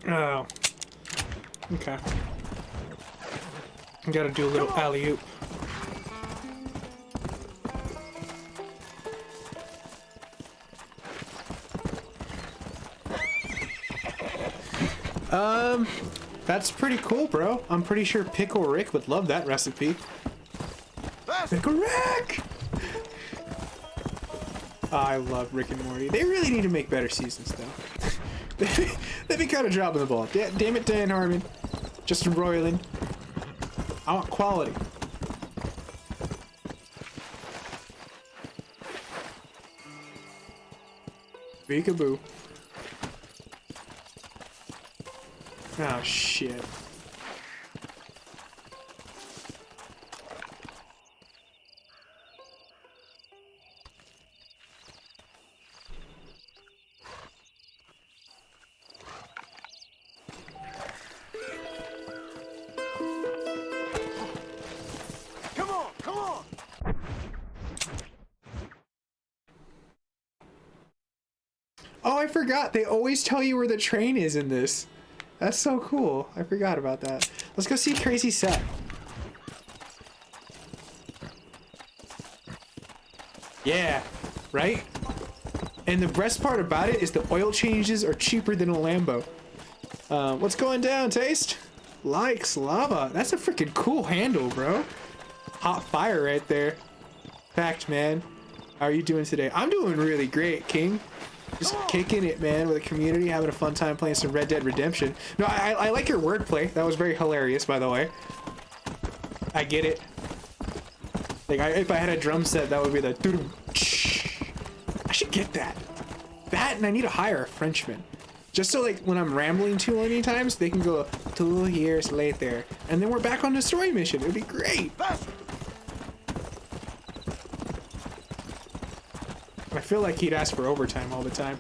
Oh. Okay. I gotta do a little alley-oop. That's pretty cool, bro. I'm pretty sure Pickle Rick would love that recipe. Pickle Rick! Oh, I love Rick and Morty. They really need to make better seasons, though. They'd be kind of dropping the ball. Damn it, Dan Harmon. Justin Roiland. I want quality. Peekaboo. Oh, shit. Come on, come on. Oh, I forgot. They always tell you where the train is in this. That's so cool. I forgot about that. Let's go see Crazy Seth. Yeah, right? And the best part about it is the oil changes are cheaper than a Lambo. What's going down, Taste? Likes lava. That's a freaking cool handle, bro. Hot fire right there. Fact, man. How are you doing today? I'm doing really great, King. Just kicking it, man, with the community, having a fun time playing some Red Dead Redemption. No, I like your wordplay. That was very hilarious, by the way. I get it. Like, if I had a drum set, that would be the... I should get that. That, and I need to hire a Frenchman. Just so, like, when I'm rambling too many times, they can go 2 years later. And then we're back on the story mission. It would be great. I feel like he'd ask for overtime all the time.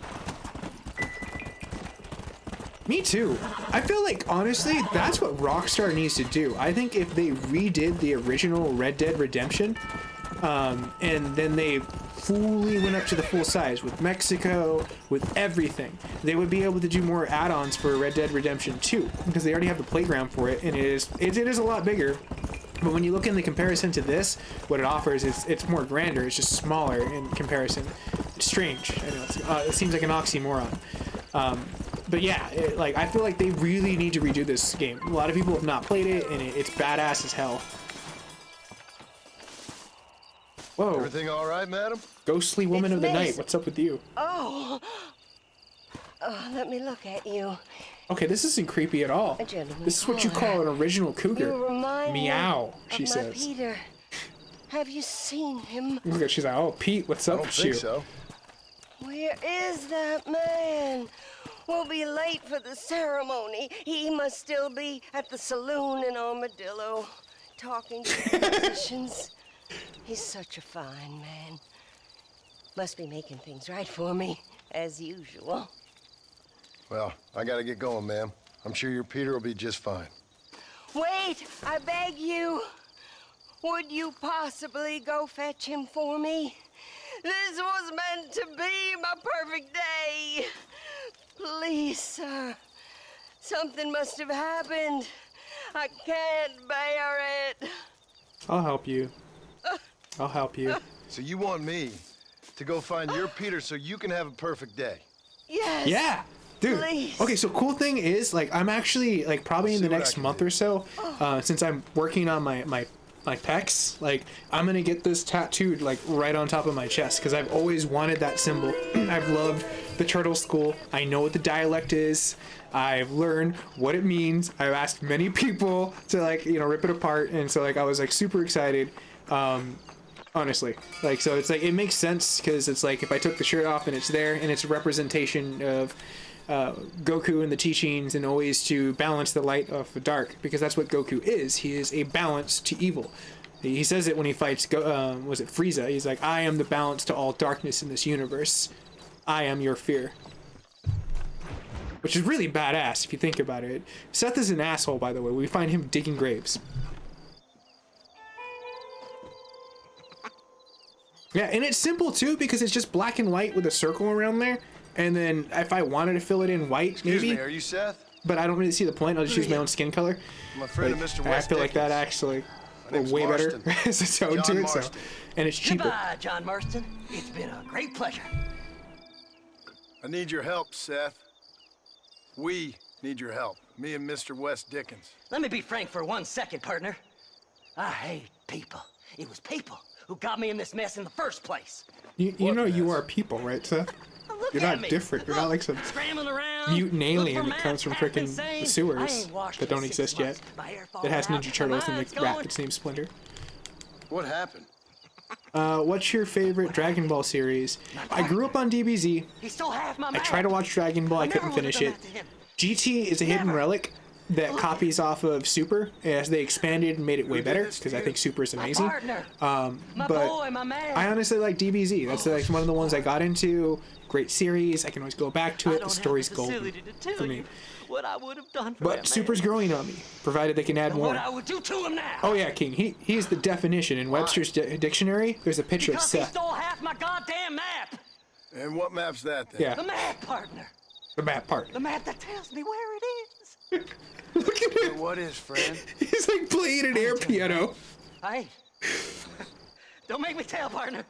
Me too. I feel like, honestly, that's what Rockstar needs to do. I think if they redid the original Red Dead Redemption, and then they fully went up to the full size with Mexico, with everything, they would be able to do more add-ons for Red Dead Redemption 2, because they already have the playground for it, and it is a lot bigger. But when you look in the comparison to this, what it offers is it's more grander. It's just smaller in comparison. It's strange. I know it seems like an oxymoron. But yeah, like I feel like they really need to redo this game. A lot of people have not played it, and it's badass as hell. Whoa! Everything all right, madam? Ghostly woman It's of the Mace. night. What's up with you? Oh, let me look at you. Okay, this isn't creepy at all. A gentleman This is what you call an original cougar. You remind Meow, me she of says. my Peter. Have you seen him? Look at, she's like, oh, Pete, what's I up don't with think you? so. Where is that man? We'll be late for the ceremony. He must still be at the saloon in Armadillo, talking to the musicians. He's such a fine man. Must be making things right for me, as usual. Well, I gotta get going, ma'am. I'm sure your Peter will be just fine. Wait, I beg you. Would you possibly go fetch him for me? This was meant to be my perfect day. Please, sir. Something must have happened. I can't bear it. I'll help you. I'll help you. So you want me to go find your Peter so you can have a perfect day? Yes. Yeah, dude. Please. Okay, so cool thing is, like, I'm actually, like, probably in the next month or so, since I'm working on my pecs, like, I'm gonna get this tattooed, like, right on top of my chest, because I've always wanted that symbol. I've loved the turtle school. I know what the dialect is. I've learned what it means. I've asked many people to, like, you know, rip it apart, and so, like, I was, like, super excited. Honestly, like, so it's like, it makes sense, because it's like, if I took the shirt off and it's there and it's a representation of Goku and the teachings, and always to balance the light of the dark, because that's what Goku is. He is a balance to evil. He says it when he fights was it Frieza? He's like, I am the balance to all darkness in this universe. I am your fear. Which is really badass if you think about it. Seth is an asshole, by the way. We find him digging graves. Yeah, and it's simple too, because it's just black and white with a circle around there. And then if I wanted to fill it in white, Excuse maybe. me, are you Seth? But I don't really see the point. I'll just use my own skin color. I'm a friend of Mr. West I feel like that Dickens. actually My name's way better Marston. as a tone John to it. So, Marston. and it's cheaper. Goodbye, John Marston. It's been a great pleasure. I need your help, Seth. We need your help. Me and Mr. West Dickens. Let me be frank for 1 second, partner. I hate people. It was people who got me in this mess in the first place. You know you are people, right, Seth? Look You're at not me. different. You're not like some Scrambling around, mutant looking alien for that comes from maps, half freaking insane. sewers I ain't washed that in don't 6 exist yet. months. My hair That has falling Ninja out, Turtles my and mind's the rat going. that's named Splinter. What happened? What's your favorite Dragon Ball series? I grew up on DBZ. He stole half my I map. tried to watch Dragon Ball. I never couldn't would've finish done it. that to him. GT is a hidden Never. relic that copies off of Super, as they expanded and made it way did better, this to because I you? think Super is My amazing. partner. My But boy, my man. I honestly like DBZ. That's like one of the ones I got into. Great series. I can always go back to I it. don't The have story's the golden facility to tell for me. you what I would have done for But that Super's man. growing on me, provided they can add And more. what I would do to him now. Oh yeah, King. He's the definition in Webster's dictionary. There's a picture Because of he Seth. stole half my goddamn map. And what map's that then? Yeah, The map, partner. the map part. The map that tells me where it is. Look at him. What is, friend? He's like playing an air piano. Hey. Don't make me tell, partner.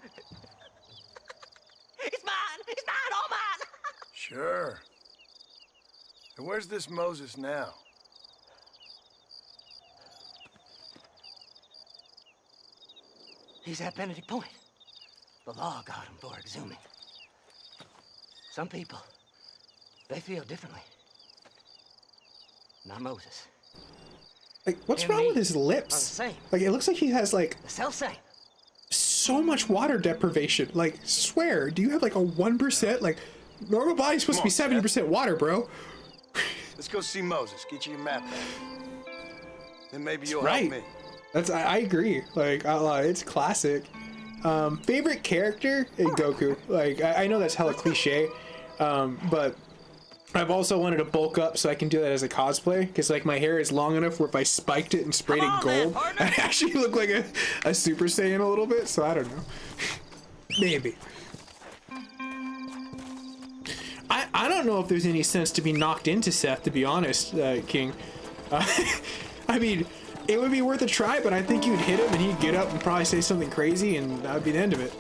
It's mine. It's mine. All mine. Sure. And where's this Moses now? He's at Benedict Point. The law got him for exhuming. Some people, they feel differently. Not Moses. Like, what's And wrong me with his are the lips? same. Like, it looks like he has like The self-same. so much water deprivation. Like, swear, do you have like a 1%? Like, normal body's supposed to be Come on, 70% water, bro. Let's go see Moses. Get you your map back. Then maybe you'll Right. help me. That's I agree. Like, it's classic. Favorite character? Goku. Like, I know that's hella cliche, but I've also wanted to bulk up so I can do that as a cosplay, because like my hair is long enough where if I spiked it and sprayed Come it on, man, gold, partner. I actually look like a Super Saiyan a little bit. So I don't know. Maybe. I don't know if there's any sense to be knocked into Seth, to be honest, King. I mean, it would be worth a try, but I think you'd hit him and he'd get up and probably say something crazy, and that would be the end of it.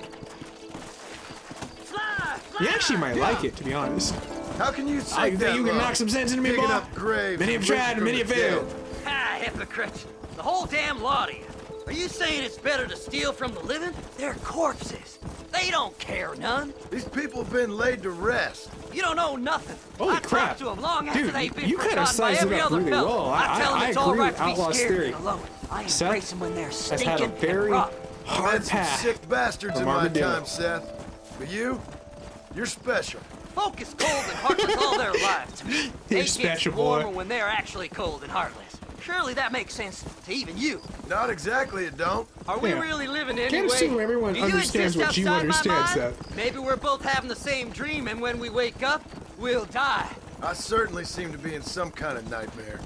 Fly, You actually might like it, to be honest. How can you I say think that you can low? knock some sense into me, Digging boy. up graves Many have and tried and raising many from have the failed. dead. Ah, hypocrite. The whole damn lot of you. Are you saying it's better to steal from the living? They're corpses. They don't care none. These people have been laid to rest. You don't know nothing. Holy I crap. talk to them long after Dude, they've been you kinda forgotten by sized it every up other really fellow. well. I tell them I it's all agree right with to be Outlaw's scared theory. and alone. I Seth embrace them when they're has stinking had a very and rotten. I've hard had some path. sick bastards from in my Armadillo. time, Seth. But you're special. folk is cold and heartless all their lives. To me, they You're get special, warmer boy. when they're actually cold and heartless. Surely that makes sense to even you. Not exactly, it don't. Are we Yeah. really living Can't anyway? assume everyone Do you understands exist what you outside my understand, mind? Seth. Maybe we're both having the same dream, and when we wake up, we'll die. I certainly seem to be in some kind of nightmare.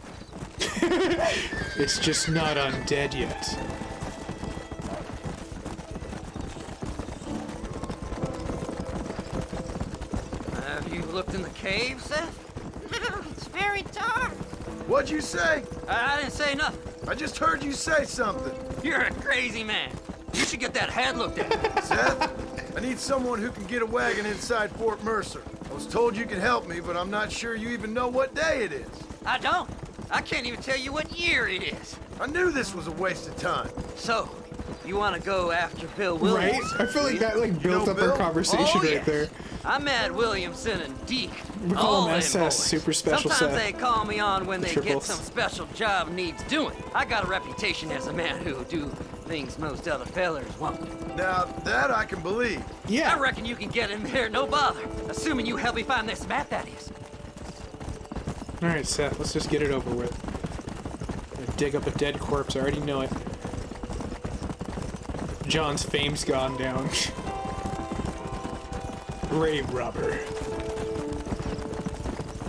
It's just not undead yet. Have you looked in the cave, Seth? It's very dark. What'd you say? I didn't say nothing. I just heard you say something. You're a crazy man. You should get that head looked at. Seth, I need someone who can get a wagon inside Fort Mercer. I was told you could help me, but I'm not sure you even know what day it is. I don't. I can't even tell you what year it is. I knew this was a waste of time. So, you want to go after Bill Right? Williams? I feel like that like built know up Bill? our conversation Oh, right yes. there. I met Williamson and Deke. We call all him them SS, boys. super special Sometimes Seth. they call me on when they Triples. get some special job needs doing. I got a reputation as a man who'll do things most other fellers won't. Now, that I can believe. Yeah. I reckon you can get in there, no bother. Assuming you help me find this map, that is. All right, Seth. Let's just get it over with. Gonna dig up a dead corpse. I already know it. John's fame's gone down. Grave robber.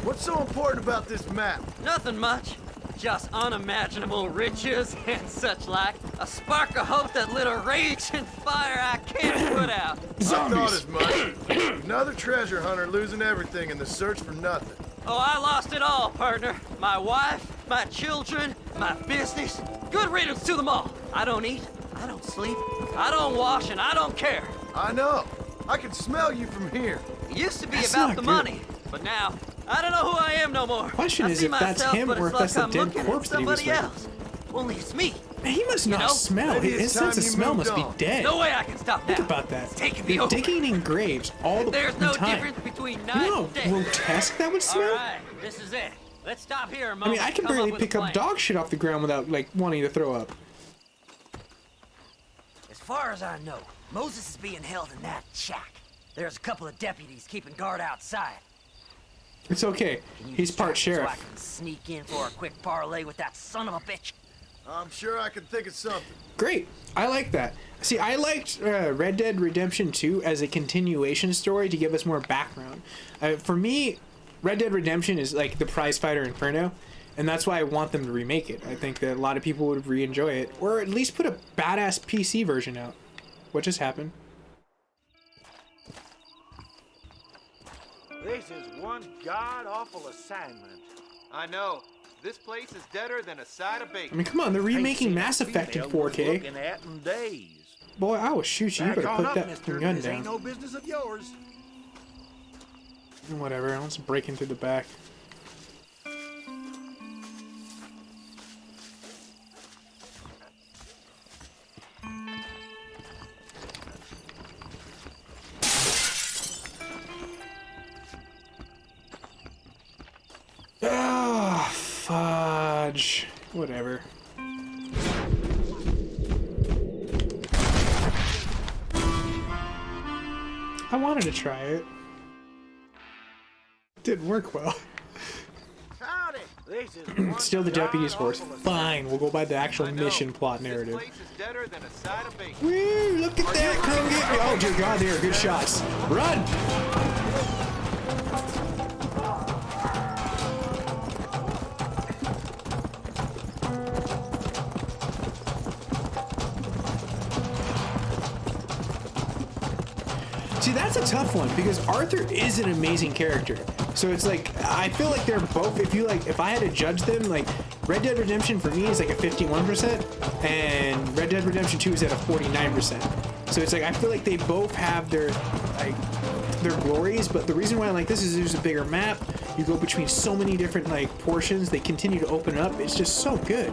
What's so important about this map? Nothing much. Just unimaginable riches and such like. A spark of hope that lit a rage and fire I can't put out. I thought Zombies. as much. Another treasure hunter losing everything in the search for nothing. Oh, I lost it all, partner. My wife, my children, my business. Good riddance to them all. I don't eat, I don't sleep, I don't wash, and I don't care. I know. I can smell you from here. It used to be That's about not the good. money, but now I don't know who I am no more. Question I is see if that's myself, him but or it's if that's like the I'm dead looking at corpse that he was somebody with. else. Only it's me. Man, he must not know, smell. maybe His it's sense time of you smell moved must be on. dead. No way I can stop now. Think about that. It's taking me You're over. digging in graves all the There's no time. difference between You night know and how day. grotesque that would All smell? right, this is it. Let's stop here a I moment. mean, I can come barely with a pick up plan. dog shit off the ground without, like, wanting to throw up. As far as I know, Moses is being held in that shack. There's a couple of deputies keeping guard outside. It's okay. Can you He's part distract me sheriff. So I can sneak in for a quick parlay with that son of a bitch. I'm sure I can think of something. Great. I like that. See, I liked Red Dead Redemption 2 as a continuation story to give us more background. For me, Red Dead Redemption is like the prizefighter Inferno, and that's why I want them to remake it. I think that a lot of people would re-enjoy it, or at least put a badass PC version out. What just happened? This is one god-awful assignment. I know. This place is deader than a side of I bacon. mean, come on, they're remaking Ain't seen a Mass Effect in female worth 4K. looking at in days. Boy, I will shoot you. You Back better on put up, that mister. gun This ain't down. no business of yours. Whatever, let's break in through the back. Ah, fudge. Whatever. I wanted to try it. Didn't work well. Howdy. This is one Steal the deputy's horse. god-awful Fine, we'll go by the actual I know. mission plot This narrative. place is deader than a side of bacon. Woo, look at that! Come get me! Oh dear God, they are good shots. Run! See, that's a tough one because Arthur is an amazing character. So it's like I feel like they're both. If I had to judge them, like Red Dead Redemption for me is like a 51%, and Red Dead Redemption 2 is at a 49%. So it's like I feel like they both have their glories, but the reason why I like this is there's a bigger map. You go between so many different like portions. They continue to open up. It's just so good.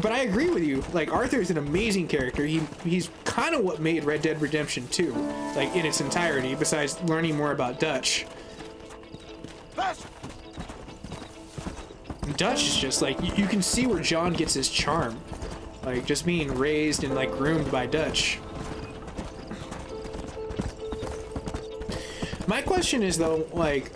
But I agree with you. Like Arthur is an amazing character. He's kind of what made Red Dead Redemption 2, like in its entirety. Besides learning more about Dutch. Dutch is just like you can see where John gets his charm, like just being raised and like groomed by Dutch. My question is though, like,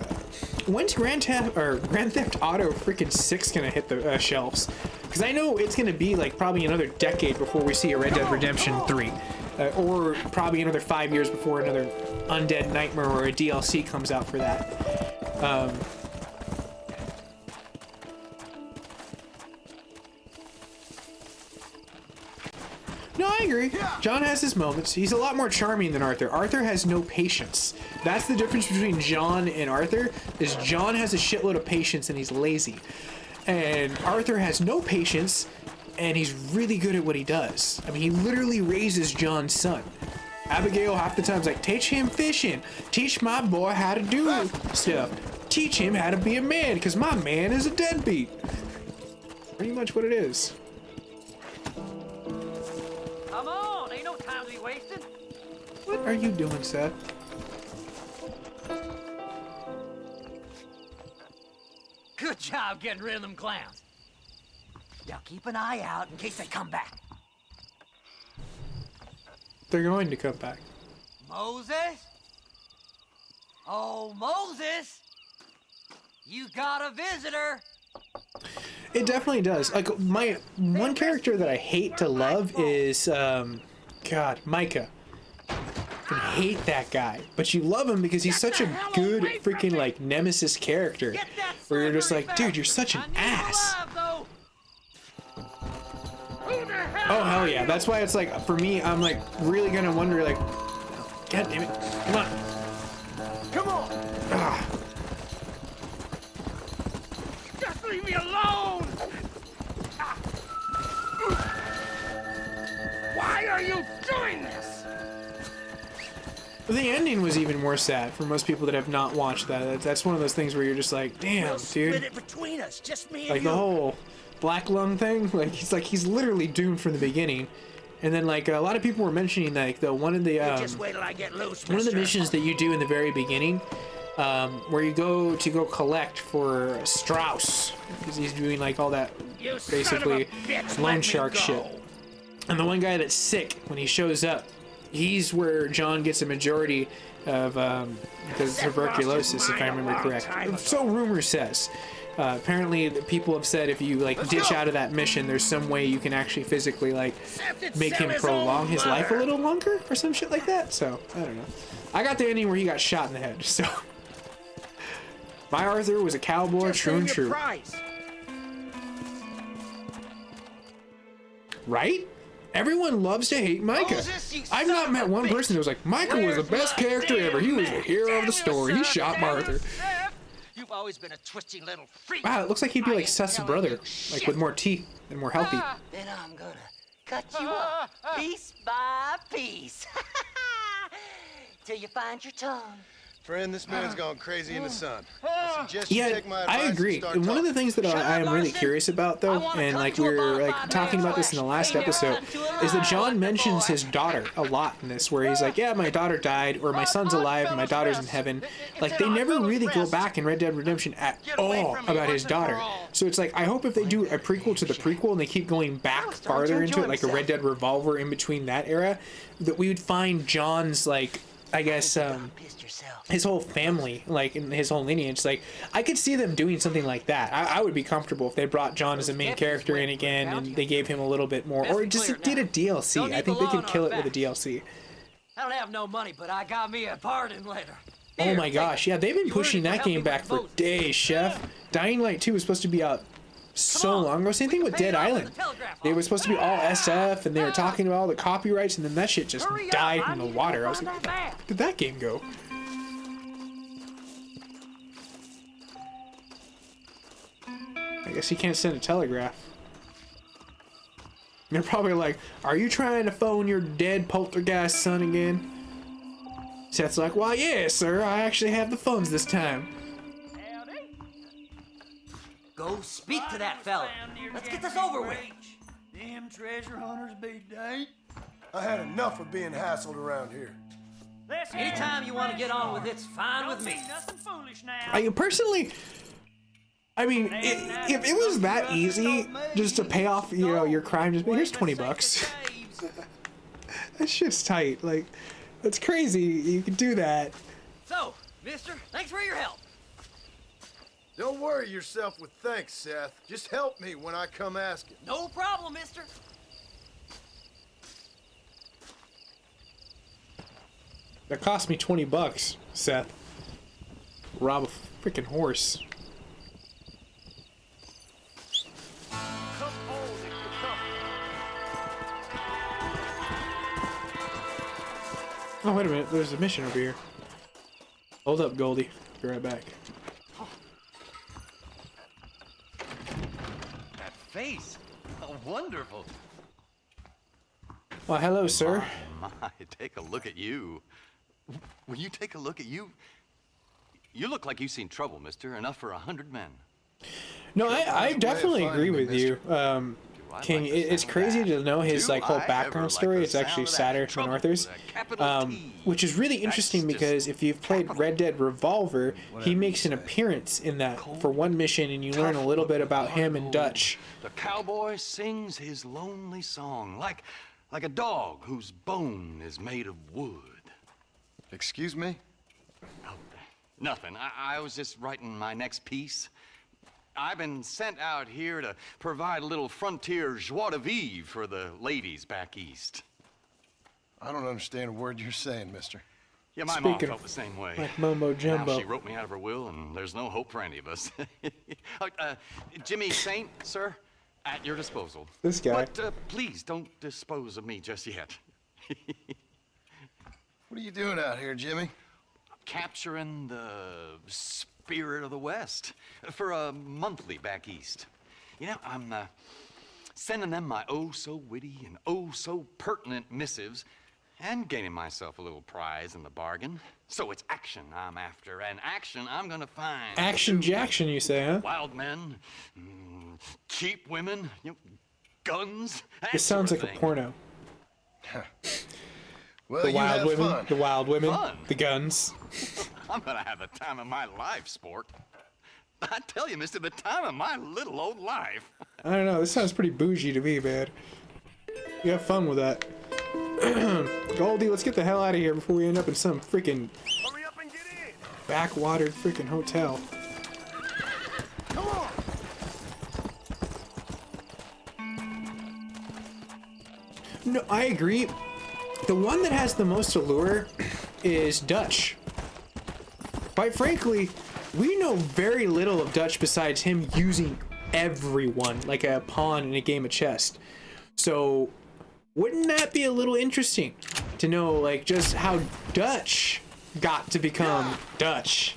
when's Grand Theft Auto freaking 6 gonna hit the shelves? Because I know it's gonna be like probably another decade before we see a Red Dead Redemption 3, or probably another 5 years before another Undead Nightmare or a DLC comes out for that. No, I agree. John has his moments. He's a lot more charming than Arthur. Arthur has no patience. That's the difference between John and Arthur, is John has a shitload of patience and he's lazy. And Arthur has no patience and he's really good at what he does. I mean, he literally raises John's son. Abigail half the time's like, teach him fishing. Teach my boy how to do stuff. Teach him how to be a man, because my man is a deadbeat. Pretty much what it is. Come on, ain't no time to be wasted. What are you doing, Seth? Good job getting rid of them clowns. Now keep an eye out in case they come back. They're going to come back. Moses? Oh, Moses! You got a visitor! It definitely does. Like, my one character that I hate to love is, God, Micah. I hate that guy. But you love him because he's such a good freaking, like, nemesis character. Where you're just like, dude, you're such an ass. Oh, hell yeah. That's why it's like, for me, I'm like, really gonna wonder, like, God damn it. Come on. Come on! Ah. Just leave me alone! Why are you doing this? The ending was even more sad for most people that have not watched that. That's one of those things where you're just like, damn, dude. It between us, just me and Like, you. the whole black lung thing, like, he's literally doomed from the beginning. And then, like, a lot of people were mentioning, like, one of the Just wait till I get loose, one of the mister. missions that you do in the very beginning, where you go collect for Strauss, because he's doing like all that You son basically of a bitch, loan let me shark go. shit. And the one guy that's sick, when he shows up, he's where John gets a majority of because tuberculosis, if I remember correct. So rumor says. Apparently, the people have said if you like ditch out of that mission, there's some way you can actually physically like make him prolong his life a little longer or some shit like that. So I don't know. I got the ending where he got shot in the head. So my Arthur was a cowboy, true and true. Right? Everyone loves to hate Micah. I've not met one person who was like, Micah was the best character ever. He was the hero of the story. He shot Arthur. You've always been a twisty little freak. Wow, it looks like he'd be like Seth's brother, like with more teeth and more healthy. Then I'm gonna cut you up piece by piece. Till you find your tongue. Friend, this man's gone crazy in the sun. I suggest you Yeah, take my advice I agree. and start And one of the talking. things that I am really curious about, though, and like we were like talking about this in the last episode, is that John mentions his daughter a lot in this, where he's like, "Yeah, my daughter died, or my son's alive, and my daughter's in heaven." Like they never really go back in Red Dead Redemption at all about his daughter. So it's like I hope if they do a prequel to the prequel and they keep going back farther into it, like a Red Dead Revolver in between that era, that we would find John's like, I guess, his whole family, like in his whole lineage. Like I could see them doing something like that. I would be comfortable if they brought John as a main character in again and they gave him a little bit more, or just did a DLC. I think they could kill it with a DLC. I don't have no money, but I got me a pardon letter. Oh my gosh, yeah, they've been pushing that game back for days, Chef. Dying Light 2 was supposed to be out so long ago. Same thing with Dead Island. They were supposed to be all SF, and they were talking about all the copyrights, and then that shit just died in the water. I was like, where the fuck did that game go? I guess he can't send a telegraph. They're probably like, are you trying to phone your dead poltergeist son again? Seth's like, well, yeah, sir, I actually have the funds this time. Go speak to that fella. Let's get this over with. Them treasure hunters be dang. I had enough of being hassled around here. Anytime you want to get on with it's fine with me. I personally, I mean, if it was that easy just to pay off, you know, your crime, just here's $20. That shit's tight. Like, that's crazy. You can do that. So, Mister, thanks for your help. Don't worry yourself with thanks, Seth. Just help me when I come asking. No problem, mister. That cost me $20, Seth. Rob a freaking horse. Oh, wait a minute. There's a mission over here. Hold up, Goldie. Be right back. That face. Oh, wonderful. Well, hello, sir. My, take a look at you. Will you take a look at you? You look like you've seen trouble, mister. Enough for 100 men. No, I definitely agree with you, King. It's crazy to know his like whole background story. It's actually sadder than Arthur's, which is really interesting because if you've played Red Dead Revolver, he makes an appearance in that for one mission, and you learn a little bit about him and Dutch. The cowboy sings his lonely song like a dog whose bone is made of wood. Excuse me? Oh, nothing. I was just writing my next piece. I've been sent out here to provide a little frontier joie de vivre for the ladies back east. I don't understand a word you're saying, mister. Yeah, my mom felt the same way. Like Mumbo Jumbo. Now she wrote me out of her will, and there's no hope for any of us. Jimmy Saint, sir, at your disposal. This guy. But please don't dispose of me just yet. What are you doing out here, Jimmy? Capturing the spirit of the West for a monthly back east. You know, I'm sending them my oh-so-witty and oh-so-pertinent missives and gaining myself a little prize in the bargain. So it's action I'm after, and action I'm gonna find. Action Jackson, you say, huh? Wild men, cheap women, you know, guns. This sounds like a porno. Well, The you wild have women, fun. the wild women, Fun? the guns. I'm gonna have the time of my life, sport. I tell you, mister, the time of my little old life. I don't know. This sounds pretty bougie to me, man. You have fun with that. Goldie, let's get the hell out of here before we end up in some freaking Hurry up and get in. backwatered freaking hotel. Come on. No, I agree. The one that has the most allure is Dutch. Quite frankly, we know very little of Dutch besides him using everyone like a pawn in a game of chess. So, wouldn't that be a little interesting to know, like, just how Dutch got to become Dutch?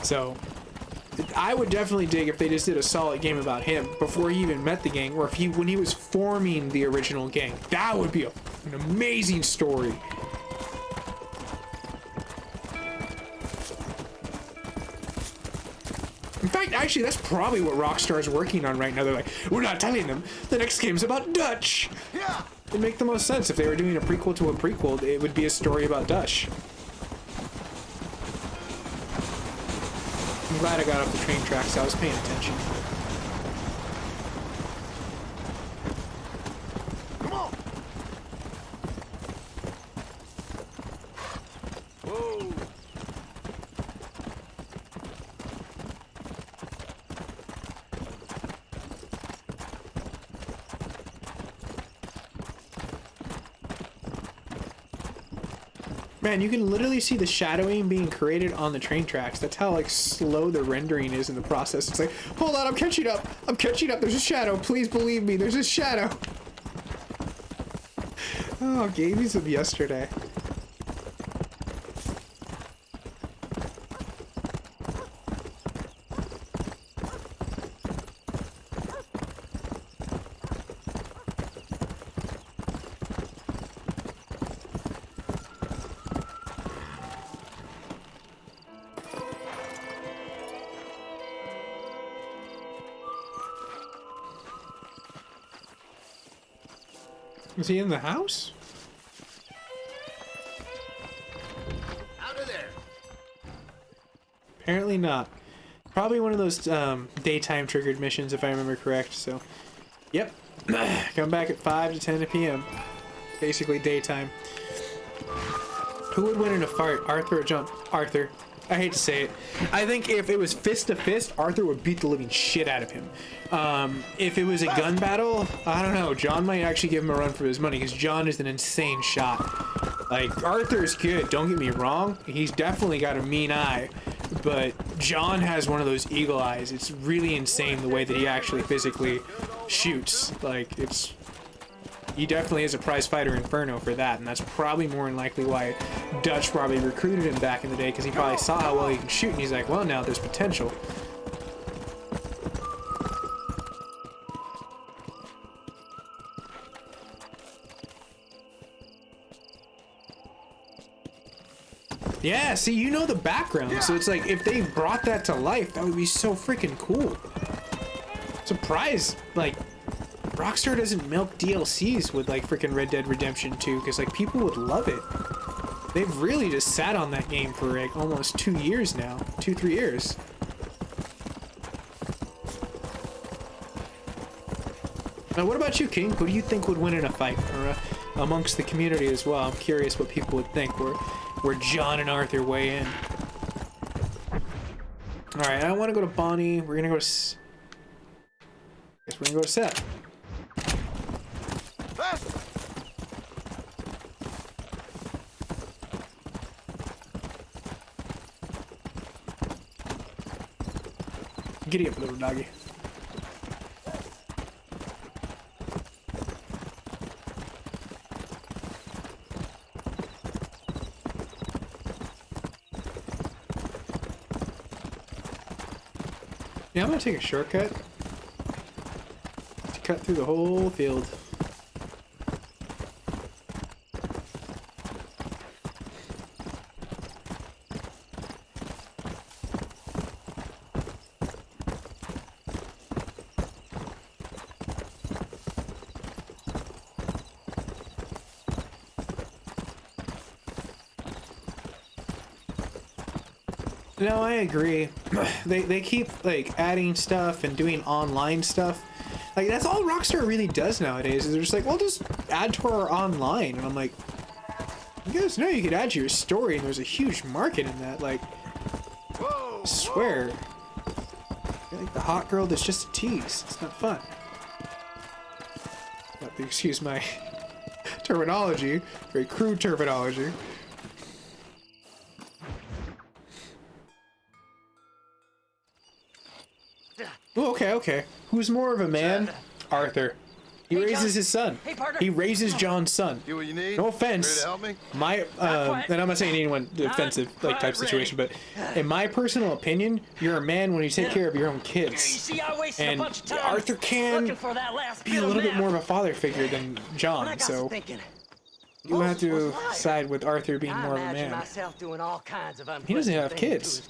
So, I would definitely dig if they just did a solid game about him before he even met the gang, or if when he was forming the original gang. That would be an amazing story. In fact, actually, that's probably what Rockstar's working on right now. They're like, we're not telling them. The next game's about Dutch. Yeah. It'd make the most sense if they were doing a prequel to a prequel. It would be a story about Dutch. I'm glad I got off the train tracks. I was paying attention. Come on. Whoa. Man, you can literally see the shadowing being created on the train tracks. That's how like slow the rendering is in the process. It's like, hold on, I'm catching up. I'm catching up. There's a shadow. Please believe me. There's a shadow. Oh, gave me some yesterday. Is he in the house? Out of there. Apparently not. Probably one of those daytime triggered missions, if I remember correct. So, yep. Come back at 5 to 10 p.m. Basically daytime. who would win in a fight, Arthur or John? Arthur. I hate to say it. I think if it was fist to fist, Arthur would beat the living shit out of him. If it was a gun battle, I don't know. John might actually give him a run for his money because John is an insane shot. Like, Arthur's good, don't get me wrong. He's definitely got a mean eye. But John has one of those eagle eyes. It's really insane the way that he actually physically shoots. Like, it's... He definitely is a prize fighter Inferno for that, and that's probably more than likely why Dutch probably recruited him back in the day, because he probably saw how well he can shoot, and he's like, well, now there's potential. Yeah, see, you know the background, so it's like, if they brought that to life, that would be so freaking cool. Surprised, like, Rockstar doesn't milk DLCs with, like, freaking Red Dead Redemption 2, because, like, people would love it. They've really just sat on that game for, like, almost 2 years now. 2-3 years. Now, what about you, King? Who do you think would win in a fight? Or amongst the community as well? I'm curious what people would think, where John and Arthur weigh in. Alright, I don't want to go to Bonnie. We're gonna go to... Guess we're gonna go to Seth. Giddy up, little doggy. Yeah, I'm gonna take a shortcut to cut through the whole field. No, I agree. They keep, like, adding stuff and doing online stuff. Like, that's all Rockstar really does nowadays, is they're just like, well, just add to our online. And I'm like, you guys know you could add to your story, and there's a huge market in that. Like, I swear. You're like the hot girl that's just a tease. It's not fun. Excuse my terminology. Very crude terminology. Oh, okay. Who's more of a man? Arthur. He raises his son. He raises John's son. You what you need? No offense. Here to help me? My and I'm not saying anyone offensive like type situation, but in my personal opinion, you're a man when you take care of your own kids. And Arthur can be a little bit more of a father figure than John, so you have to side with Arthur being more of a man. He doesn't have kids.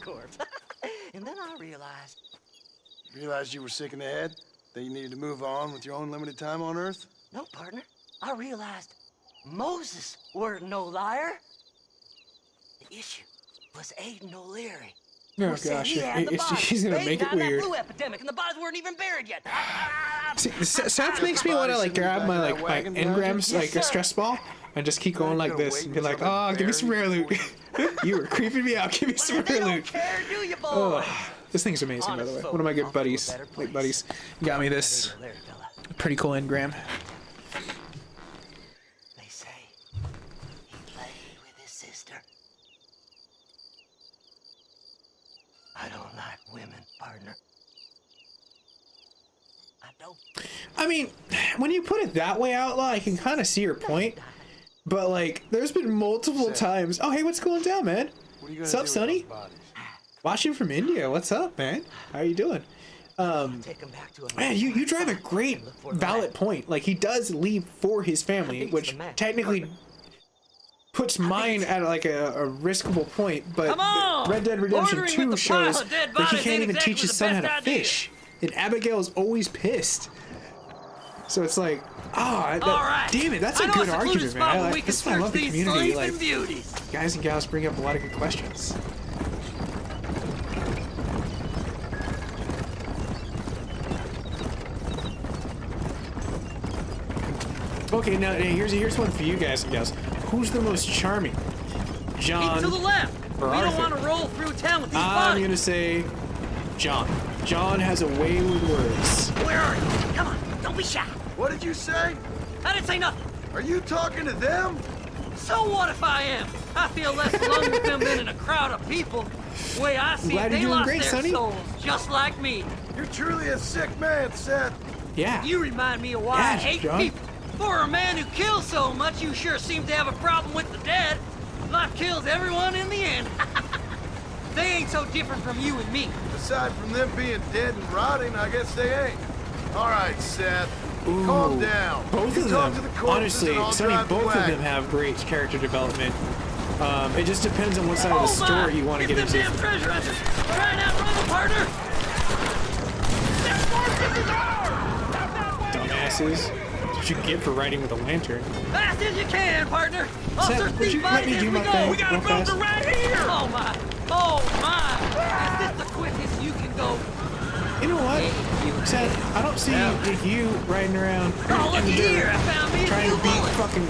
And then I realized. Realized you were sick in the head? That you needed to move on with your own limited time on Earth? No, partner. I realized Moses weren't no liar. The issue was Aiden O'Leary. Oh gosh, he's gonna make it weird. That flu epidemic, and the bodies weren't even buried yet. See, Seth makes me want to like grab my my engrams like a stress ball and just keep going like this and be like, oh, give me some rare loot. You were creeping me out. Give me some rare loot. Oh, this thing's amazing, by the way. One of my good buddies, like buddies, got me this pretty cool engram. They say he played with his sister. I don't like women, partner. I don't. I mean, when you put it that way, Outlaw, I can kind of see your point. But like, there's been multiple times. Oh, hey, what's going down, man? What's up, Sonny? Watching from India. What's up, man? How you doing? Man, you drive a great, valid point. Like, he does leave for his family, which technically puts mine at like a riskable point. But Red Dead Redemption 2 shows that he can't even teach his son how to fish. And Abigail's always pissed. So it's like, damn it, that's a good argument, man. I love the community. Like, guys and gals bring up a lot of good questions. Okay, now here's one for you guys and gals. Who's the most charming? John. Keep to the left. We or don't Arthur. want to roll through town with these I'm bodies. gonna say John. John has a way with words. Where are you? Come on, don't be shy. What did you say? I didn't say nothing. Are you talking to them? So what if I am? I feel less alone with them than in a crowd of people. The way I see glad it, you're they doing lost great, their Sonny. souls, just like me. You're truly a sick man, Seth. Yeah. You remind me of why I Yes, hate John. people. For a man who kills so much, you sure seem to have a problem with the dead. Life kills everyone in the end. They ain't so different from you and me. Aside from them being dead and rotting, I guess they ain't. All right, Seth. Ooh, Calm down. Both You of talk them. to the corpses Honestly, and I'll Sonny, drive the both of wagon. them have great character development. It just depends on what side of the story you want to get them into. damn treasure hunters. Try and outrun them, partner. Dumbasses. That's what you get for riding with a lantern. Fast as you can, partner. I'll Seth, search would these you let me bodies do as we my go. thing We got real a builder fast? right here. Oh my. Oh my. Is this the quickest you can go? You know what? Hey, you Seth, I don't see you riding around Oh, in look the here. dirt I found me a trying few to beat bullets. fucking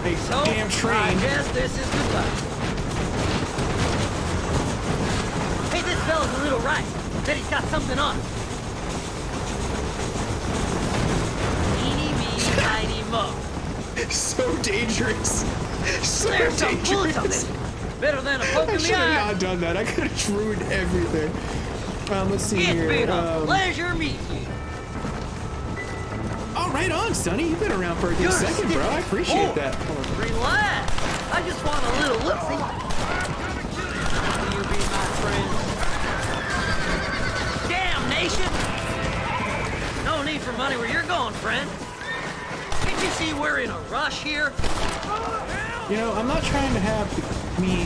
a So, damn I train. guess this is goodbye. Hey, this fella's a little right. Bet he's got something on him. Eeny, meeny, miny, mo. So dangerous. So There's some bullets on dangerous. this. Better than a poke I in should the eye. have not done that. I could have ruined everything. Let's see It's here. been a pleasure meeting you. Oh, right on, Sonny. You've been around for a good You're second, bro. I appreciate Oh, that. Relax. I just want a little look-see. Will you be my friend? Damnation! No need for money where you're going, friend. Can't you see we're in a rush here? You know, I'm not trying to have me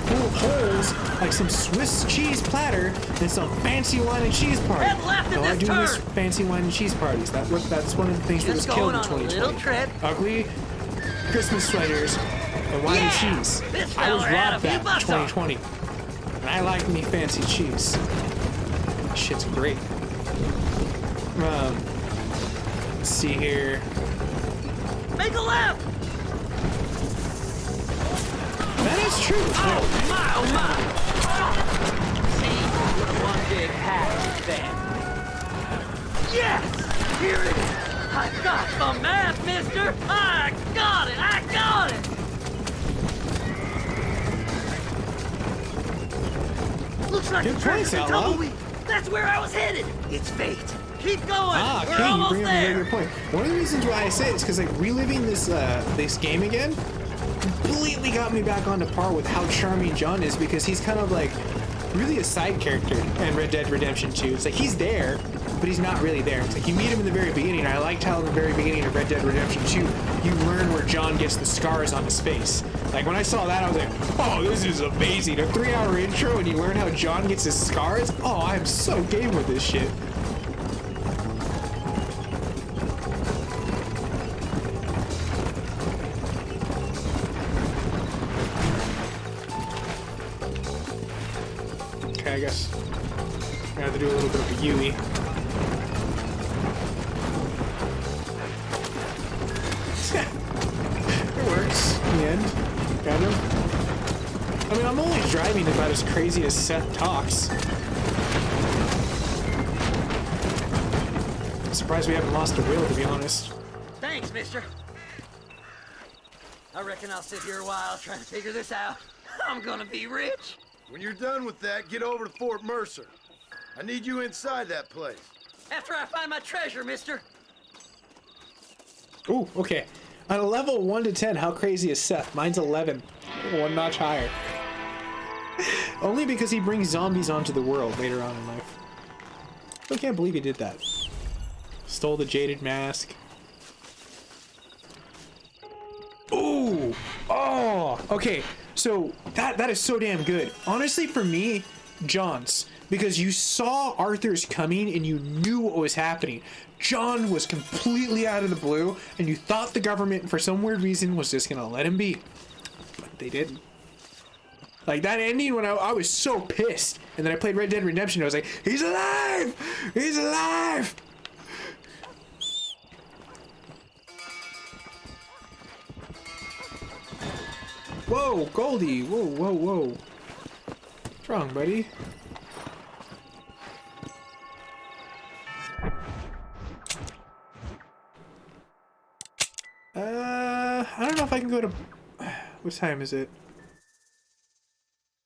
full of holes like some Swiss cheese platter and some fancy wine and cheese party. Head left at No, I this do miss turn. fancy wine and cheese parties. That's one of the things that was Just killed going in on a 2020. little trip. Ugly Christmas sweaters and wine and Yeah, cheese. this I was fella had a robbed few that in bucks on. 2020. And I like me fancy cheese. Shit's great. Let's see here. Make a left! That is true. Oh my, oh my! See, one big happy family. Yes! Here it is! I got the map, mister! I got it! I got it! Looks like Good the points, treasure's in outlaw. tumbleweed. That's where I was headed. It's fate. Keep going. Ah, We're okay, you almost bring up a very there. good point. One of the reasons why I say it is because like reliving this this game again completely got me back onto par with how charming John is, because he's kind of like really a side character in Red Dead Redemption 2. It's like he's there, but he's not really there. It's like you meet him in the very beginning. I liked how in the very beginning of Red Dead Redemption 2, you learn where John gets the scars on his face. Like when I saw that, I was like, oh, this is amazing. A 3-hour intro and you learn how John gets his scars? Oh, I'm so game with this shit. Okay, I guess I have to do a little bit of a Yui. It works in the end, kind of. I mean, I'm only driving about as crazy as Seth talks. I'm surprised we haven't lost a will, to be honest. Thanks, mister. I reckon I'll sit here a while trying to figure this out. I'm gonna be rich. When you're done with that, get over to Fort Mercer. I need you inside that place. After I find my treasure, mister. Ooh, okay. On a level 1 to 10, how crazy is Seth? Mine's 11. One notch higher. Only because he brings zombies onto the world later on in life. I can't believe he did that. Stole the jaded mask. Ooh! Oh! Okay, so that is so damn good. Honestly, for me, John's. Because you saw Arthur's coming and you knew what was happening. John was completely out of the blue, and you thought the government, for some weird reason, was just gonna let him be. But they didn't. Like, that ending when I was so pissed. And then I played Red Dead Redemption, I was like, he's alive! He's alive! Whoa, Goldie. Whoa, whoa, whoa. What's wrong, buddy? I don't know if I can go to... What time is it?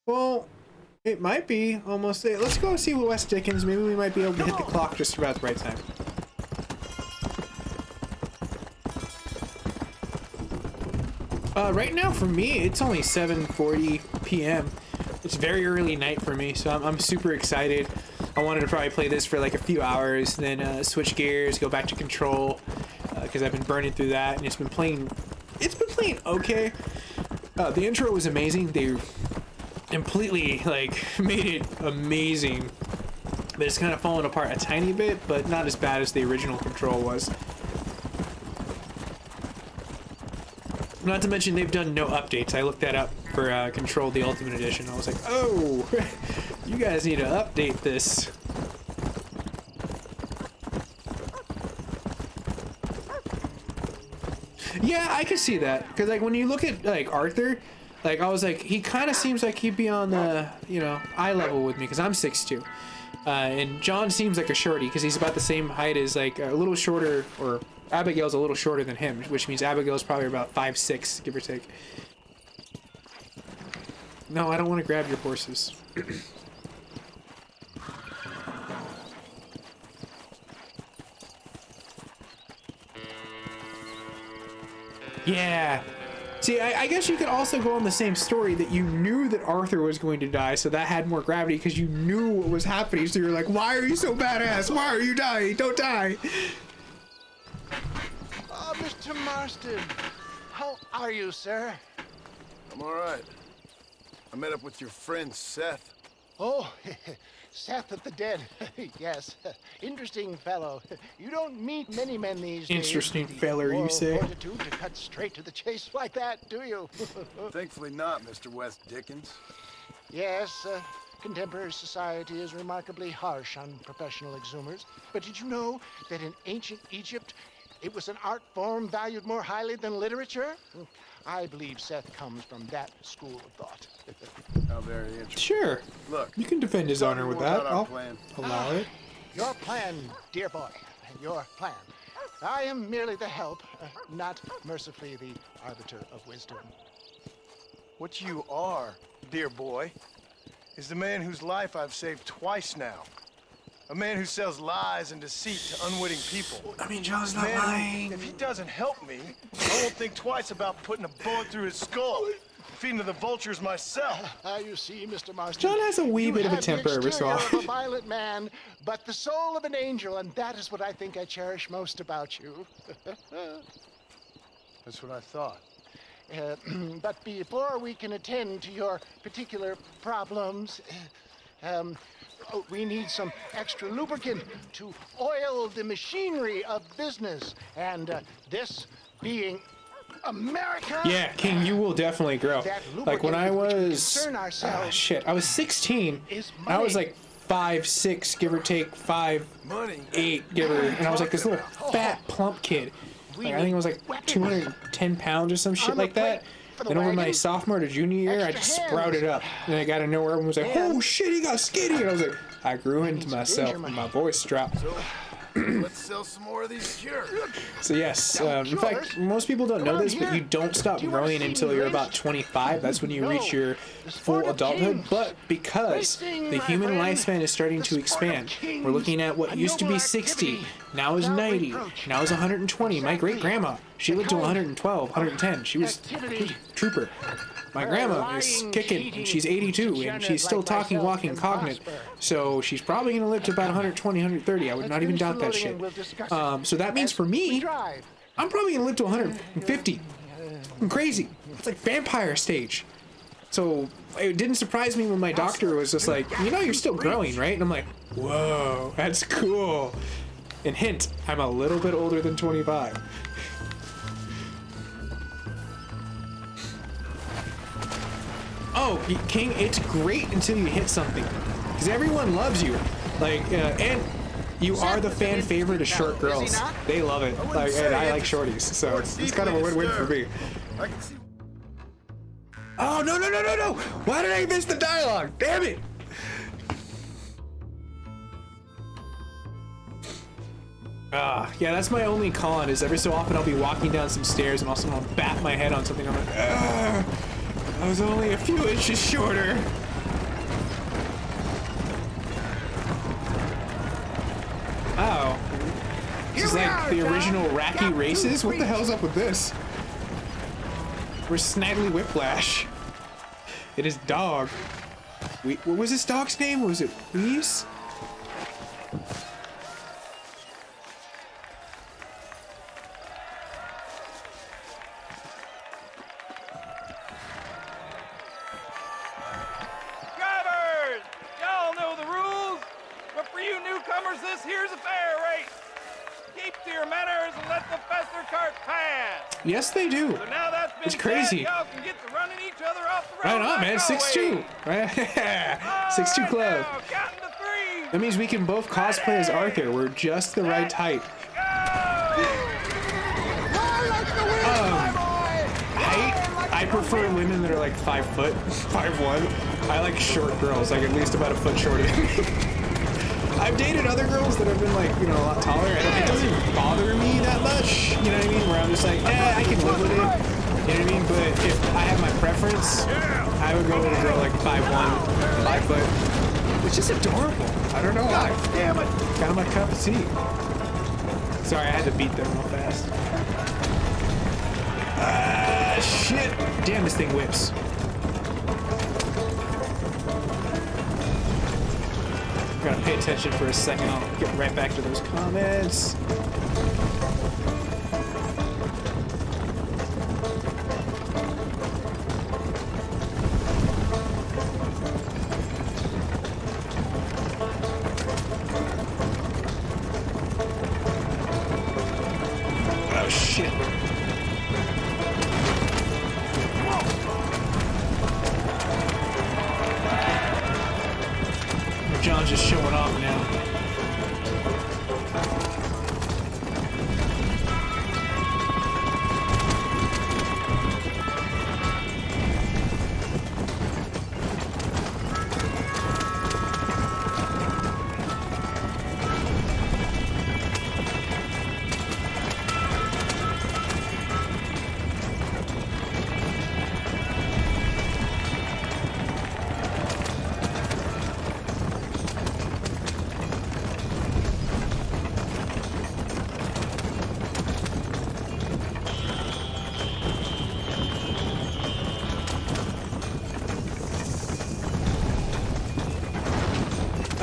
Well, it might be almost... Let's go see what West Dickens. Maybe we might be able to hit the clock just about the right time. Right now for me, it's only 7:40 p.m. It's very early night for me, so I'm super excited. I wanted to probably play this for like a few hours, then switch gears, go back to Control, because I've been burning through that, and it's been playing okay. The intro was amazing. They completely like made it amazing, but it's kind of fallen apart a tiny bit, but not as bad as the original Control was. Not to mention they've done no updates. I looked that up for Control the Ultimate Edition. I was like, oh, you guys need to update this. Yeah, I could see that. Because like when you look at like Arthur, like I was like, he kind of seems like he'd be on the, you know, eye level with me because I'm 6'2". And John seems like a shorty because he's about the same height as like a little shorter, or Abigail's a little shorter than him, which means Abigail's probably about 5'6", give or take. No, I don't want to grab your horses. Yeah. See, I guess you could also go on the same story that you knew that Arthur was going to die, so that had more gravity because you knew what was happening. So you're like, why are you so badass? Why are you dying? Don't die. Mr. Marston, how are you, sir? I'm all right. I met up with your friend, Seth. Oh, Seth of the Dead. Yes, interesting fellow. You don't meet many men these days. Interesting feller, you say? Fortitude to cut straight to the chase like that, do you? Thankfully not, Mr. West Dickens. Yes, contemporary society is remarkably harsh on professional exhumers. But did you know that in ancient Egypt, it was an art form valued more highly than literature? I believe Seth comes from that school of thought. How very interesting. Sure. Look, you can defend his honor with that. I'll allow it. Your plan, dear boy. Your plan. I am merely the help, not mercifully the arbiter of wisdom. what you are, dear boy, is the man whose life I've saved twice now. A man who sells lies and deceit to unwitting people. I mean, John's not Man, lying. if he doesn't help me, I won't think twice about putting a bullet through his skull. Feeding to the vultures myself. You see, Mr. Marston, John has a wee bit of a temper every so often. You have the exterior of a violent man, but the soul of an angel, and that is what I think I cherish most about you. That's what I thought. But before we can attend to your particular problems, we need some extra lubricant to oil the machinery of business. And this being America. Yeah, King, you will definitily grow. Like when I was, I was 16. I was like 5'6", give or take 5'8", give or, and I was like this little fat plump kid. Like, I think it was like 210 pounds or some shit like that. Then over my sophomore to junior year, I just sprouted up. And I got to know where everyone was like, oh shit, he got skinny. And I was like, I grew into myself and my voice dropped. Let's sell some more of these cures. So yes, in fact, most people don't know this, but you don't stop growing until you're about 25. That's when you reach your full adulthood. But because the human lifespan is starting to expand, we're looking at what used to be 60, now is 90, now is 120. My great-grandma, she lived to 112, 110. She was a trooper. My grandma is kicking, and she's 82, and she's still talking, walking, cognate. So she's probably going to live to about 120, 130. I would not even doubt that shit. So that means for me, I'm probably going to live to 150. I'm crazy. It's like vampire stage. So it didn't surprise me when my doctor was just like, you know, you're still growing, right? And I'm like, whoa, that's cool. And hint, I'm a little bit older than 25. Oh, King, it's great until you hit something. Because everyone loves you. Like, and you are the fan favorite of short girls. They love it. Like, and I like shorties. So it's kind of a win-win for me. Oh, no, no, no, no, no! Why did I miss the dialogue? Damn it! Yeah, that's my only con, is every so often I'll be walking down some stairs and also I'll bat my head on something. I'm like, I was only a few inches shorter. Oh. This is like the original Racky Races? What the hell's up with this? We're Snaggly Whiplash. It is dog. What was this dog's name? Was it Please? Drivers! Y'all know the rules, but for you newcomers, this here's a fair race. Keep to your manners and let the faster cart pass. Yes, they do. So now that's been It's crazy. said, y'all can get to running each other off the road. Right on, man. like 6'2". Right? 6'2" club. now, counting to 3. That means we can both cosplay as Arthur. We're just the right height. Height? I prefer women that are like 5 foot, 5'1". I like short girls, like at least about a foot shorter than me. I've dated other girls that have been like, you know, a lot taller, and it doesn't bother me that much, you know what I mean? Where I'm just like, I can live with it, you know what I mean? But if I have my preference, I would go with a girl like 5'1", 5 foot. It's just adorable. I don't know why. Damn it. Kind of my cup of tea. Sorry, I had to beat them real fast. Shit. Damn, this thing whips. Gotta pay attention for a second. I'll get right back to those comments. Oh shit. John's just showing off now.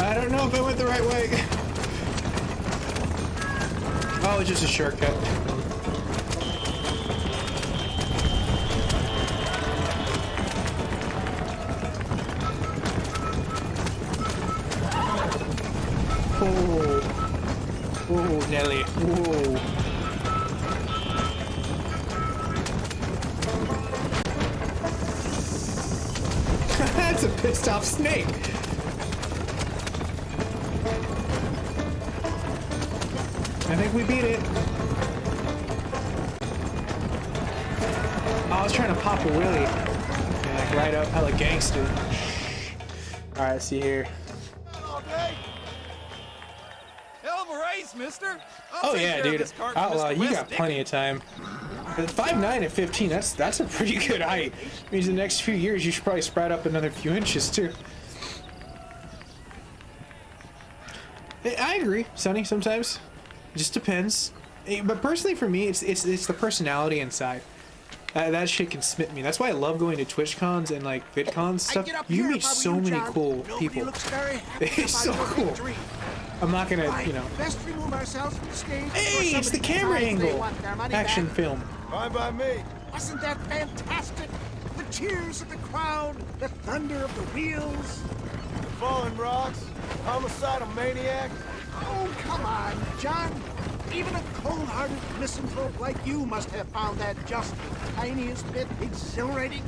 I don't know if I went the right way. Oh, it's just a shortcut. Oh. Oh, Nelly. Whoa. That's a pissed off snake. I think we beat it. Oh, I was trying to pop a wheelie. Yeah, like right up, hella gangster. Alright, see here. Hell of a race, mister. Oh yeah, dude. Outlaw, you got plenty of time. But 5'9" at 15, that's a pretty good height. Means the next few years you should probably sprout up another few inches too. I agree, Sonny, sometimes. It just depends. But personally for me, it's the personality inside. That shit can smit me. That's why I love going to Twitch cons and like VidCons stuff. You meet so many cool people. It's so cool. I'm not gonna, you know. Best remove ourselves from the stage. Hey, it's the camera angle. Action film. Fine by me. Wasn't that fantastic? The cheers of the crowd, the thunder of the wheels. The falling rocks, homicidal maniac. Oh, come on, John. Even a cold-hearted misanthrope like you must have found that just the tiniest bit exhilarating.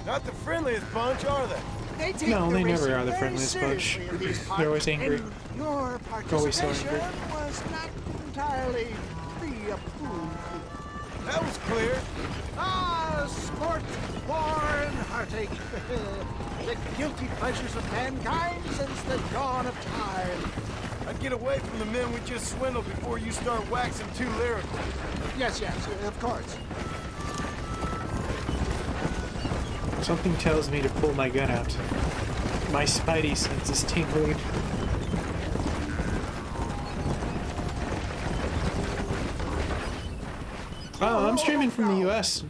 Not the friendliest bunch, are they? They take No, the they never racing are the very friendliest bunch. seriously in these They're always parts, angry. and your Always so participation angry. was not entirely free of food. That was clear. Ah, sport, war, and heartache. The guilty pleasures of mankind since the dawn of time. I'd get away from the men we just swindled before you start waxing too lyrical. Yes, of course. Something tells me to pull my gun out. My spidey sense is tingling. Oh, I'm streaming from the US,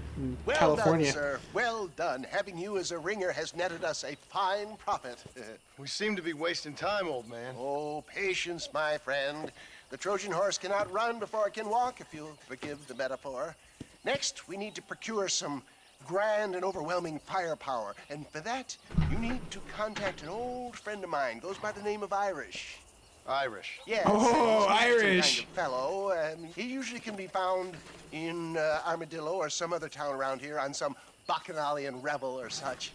Well California. done, sir. Well done. Having you as a ringer has netted us a fine profit. We seem to be wasting time, old man. Oh, patience, my friend. The Trojan horse cannot run before it can walk, if you'll forgive the metaphor. Next, we need to procure some grand and overwhelming firepower. And for that, you need to contact an old friend of mine. Goes by the name of Irish. Irish. Yes. Oh, he's an Irish. kind of fellow. He usually can be found in Armadillo or some other town around here on some bacchanalian revel or such.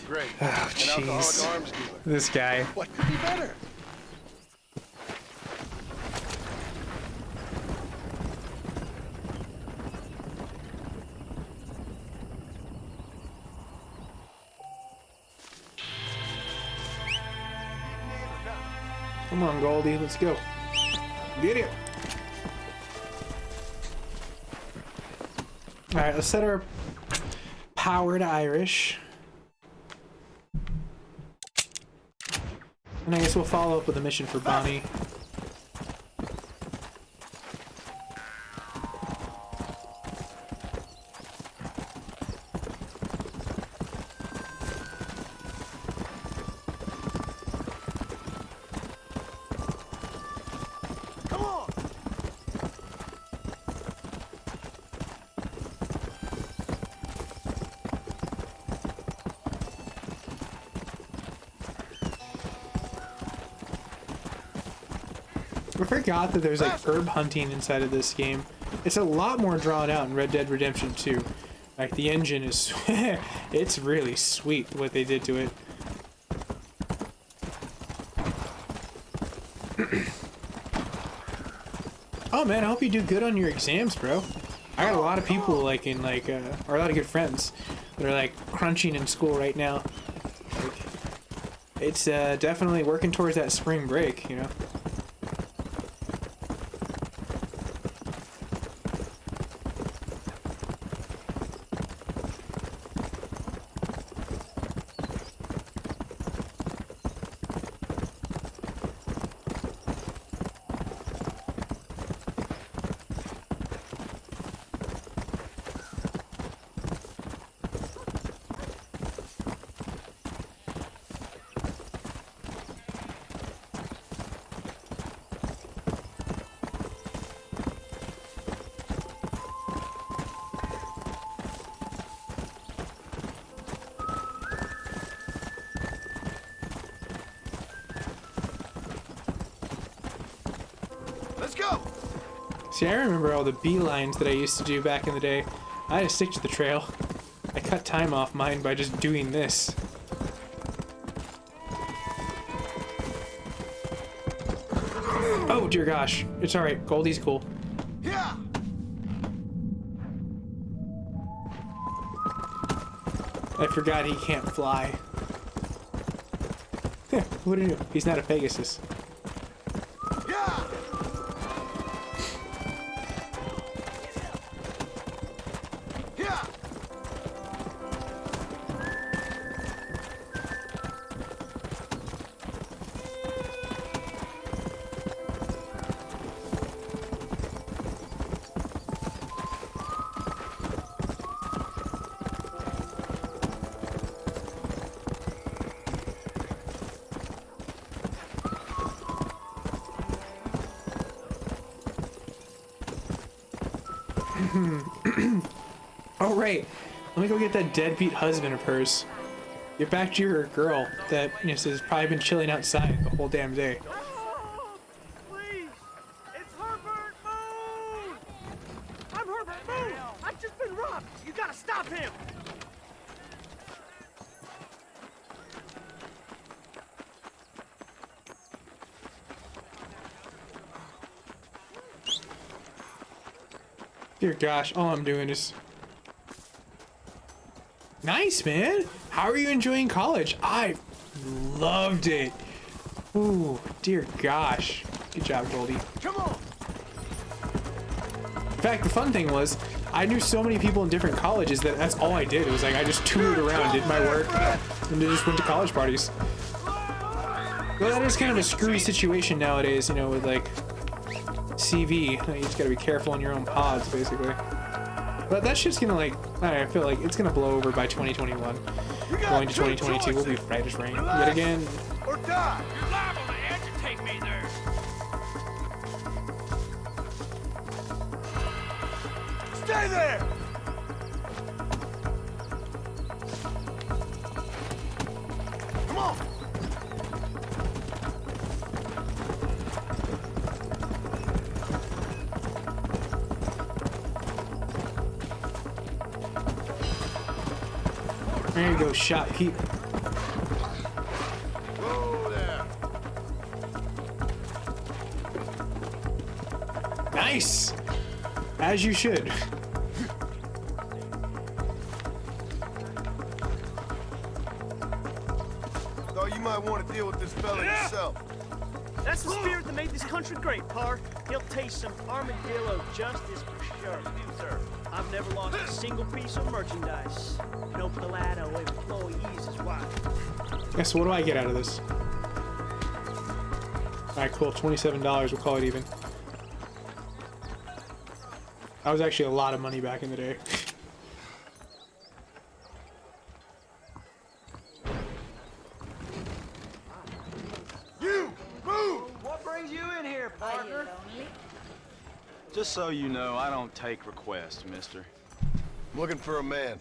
Great. Oh, An alcoholic jeez. arms dealer. This guy. What could be better? Come on, Goldie, let's go. Get it. Alright, let's set our power to Irish. And I guess we'll follow up with a mission for Bonnie. Come on! I forgot that there's like herb hunting inside of this game. It's a lot more drawn out in Red Dead Redemption 2. Like the engine is, it's really sweet what they did to it. Oh man, I hope you do good on your exams, bro. I got a lot of people like in like, or a lot of good friends that are like crunching in school right now. Like, it's definitely working towards that spring break, you know. Let's go! See, I remember all the beelines that I used to do back in the day. I had to stick to the trail. I cut time off mine by just doing this. Oh dear gosh. It's alright. Goldie's cool. Yeah! I forgot he can't fly. What do you do? He's not a Pegasus. Yeah! Yeah! Oh right. Let me go get that deadbeat husband of hers. Get back to your girl that has probably been chilling outside the whole damn day. Please! It's Herbert Moon! I'm Herbert Moon! I've just been robbed! You gotta stop him! Dear gosh, all I'm doing is... Nice, man. How are you enjoying college? I loved it. Ooh, dear gosh. Good job, Goldie. Come on. In fact, the fun thing was, I knew so many people in different colleges that that's all I did. It was like I just toured around, did my work, and just went to college parties. Well, that is kind of a screwy situation nowadays, you know, with like CV. You just gotta be careful on your own pods, basically. But that shit's gonna like, I feel like it's gonna blow over by 2021. Going to 2022, we'll be right as rain yet again. Or die. You're liable to agitate me there. Stay there. Come on. There you go, shopkeep. Whoa there. Nice! As you should. Thought you might want to deal with this fella yourself. That's the spirit that made this country great, Park. He'll taste some armadillo justice for sure. Sir, I've never lost a single piece of merchandise. No Pilato employees is why. Yeah, so what do I get out of this? Alright, cool. $27, we'll call it even. That was actually a lot of money back in the day. You move. What brings you in here, partner? Just so you know, I don't take requests, mister. I'm looking for a man.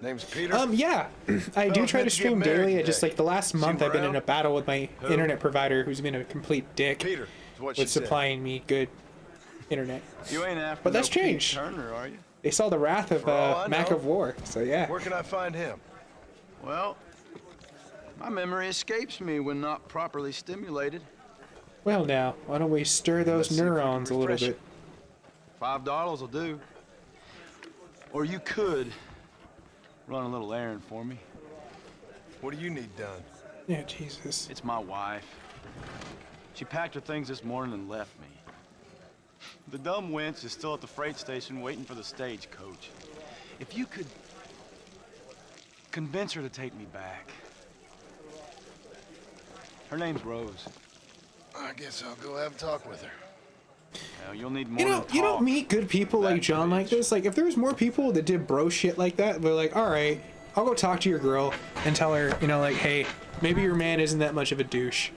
Name's Peter. Yeah. I do try to stream daily. I just, like, the last month I've been in a battle with my internet provider who's been a complete dick Peter is what she with said. supplying me good internet. You ain't after But that's no Pete changed. Turner, are you? They saw the wrath of For all I Mac know. of War, so yeah. Where can I find him? Well, my memory escapes me when not properly stimulated. Well now, why don't we stir those neurons a little bit? $5 will do. Or you could run a little errand for me. What do you need done? Yeah, Jesus. It's my wife. She packed her things this morning and left me. The dumb wench is still at the freight station waiting for the stagecoach. If you could convince her to take me back. Her name's Rose. I guess I'll go have a talk with her. Well, you'll need more You know, than you don't talk. meet good people like John like this. Like, if there was more people that did bro shit like that, they're like, all right, I'll go talk to your girl and tell her, you know, like, hey, maybe your man isn't that much of a douche.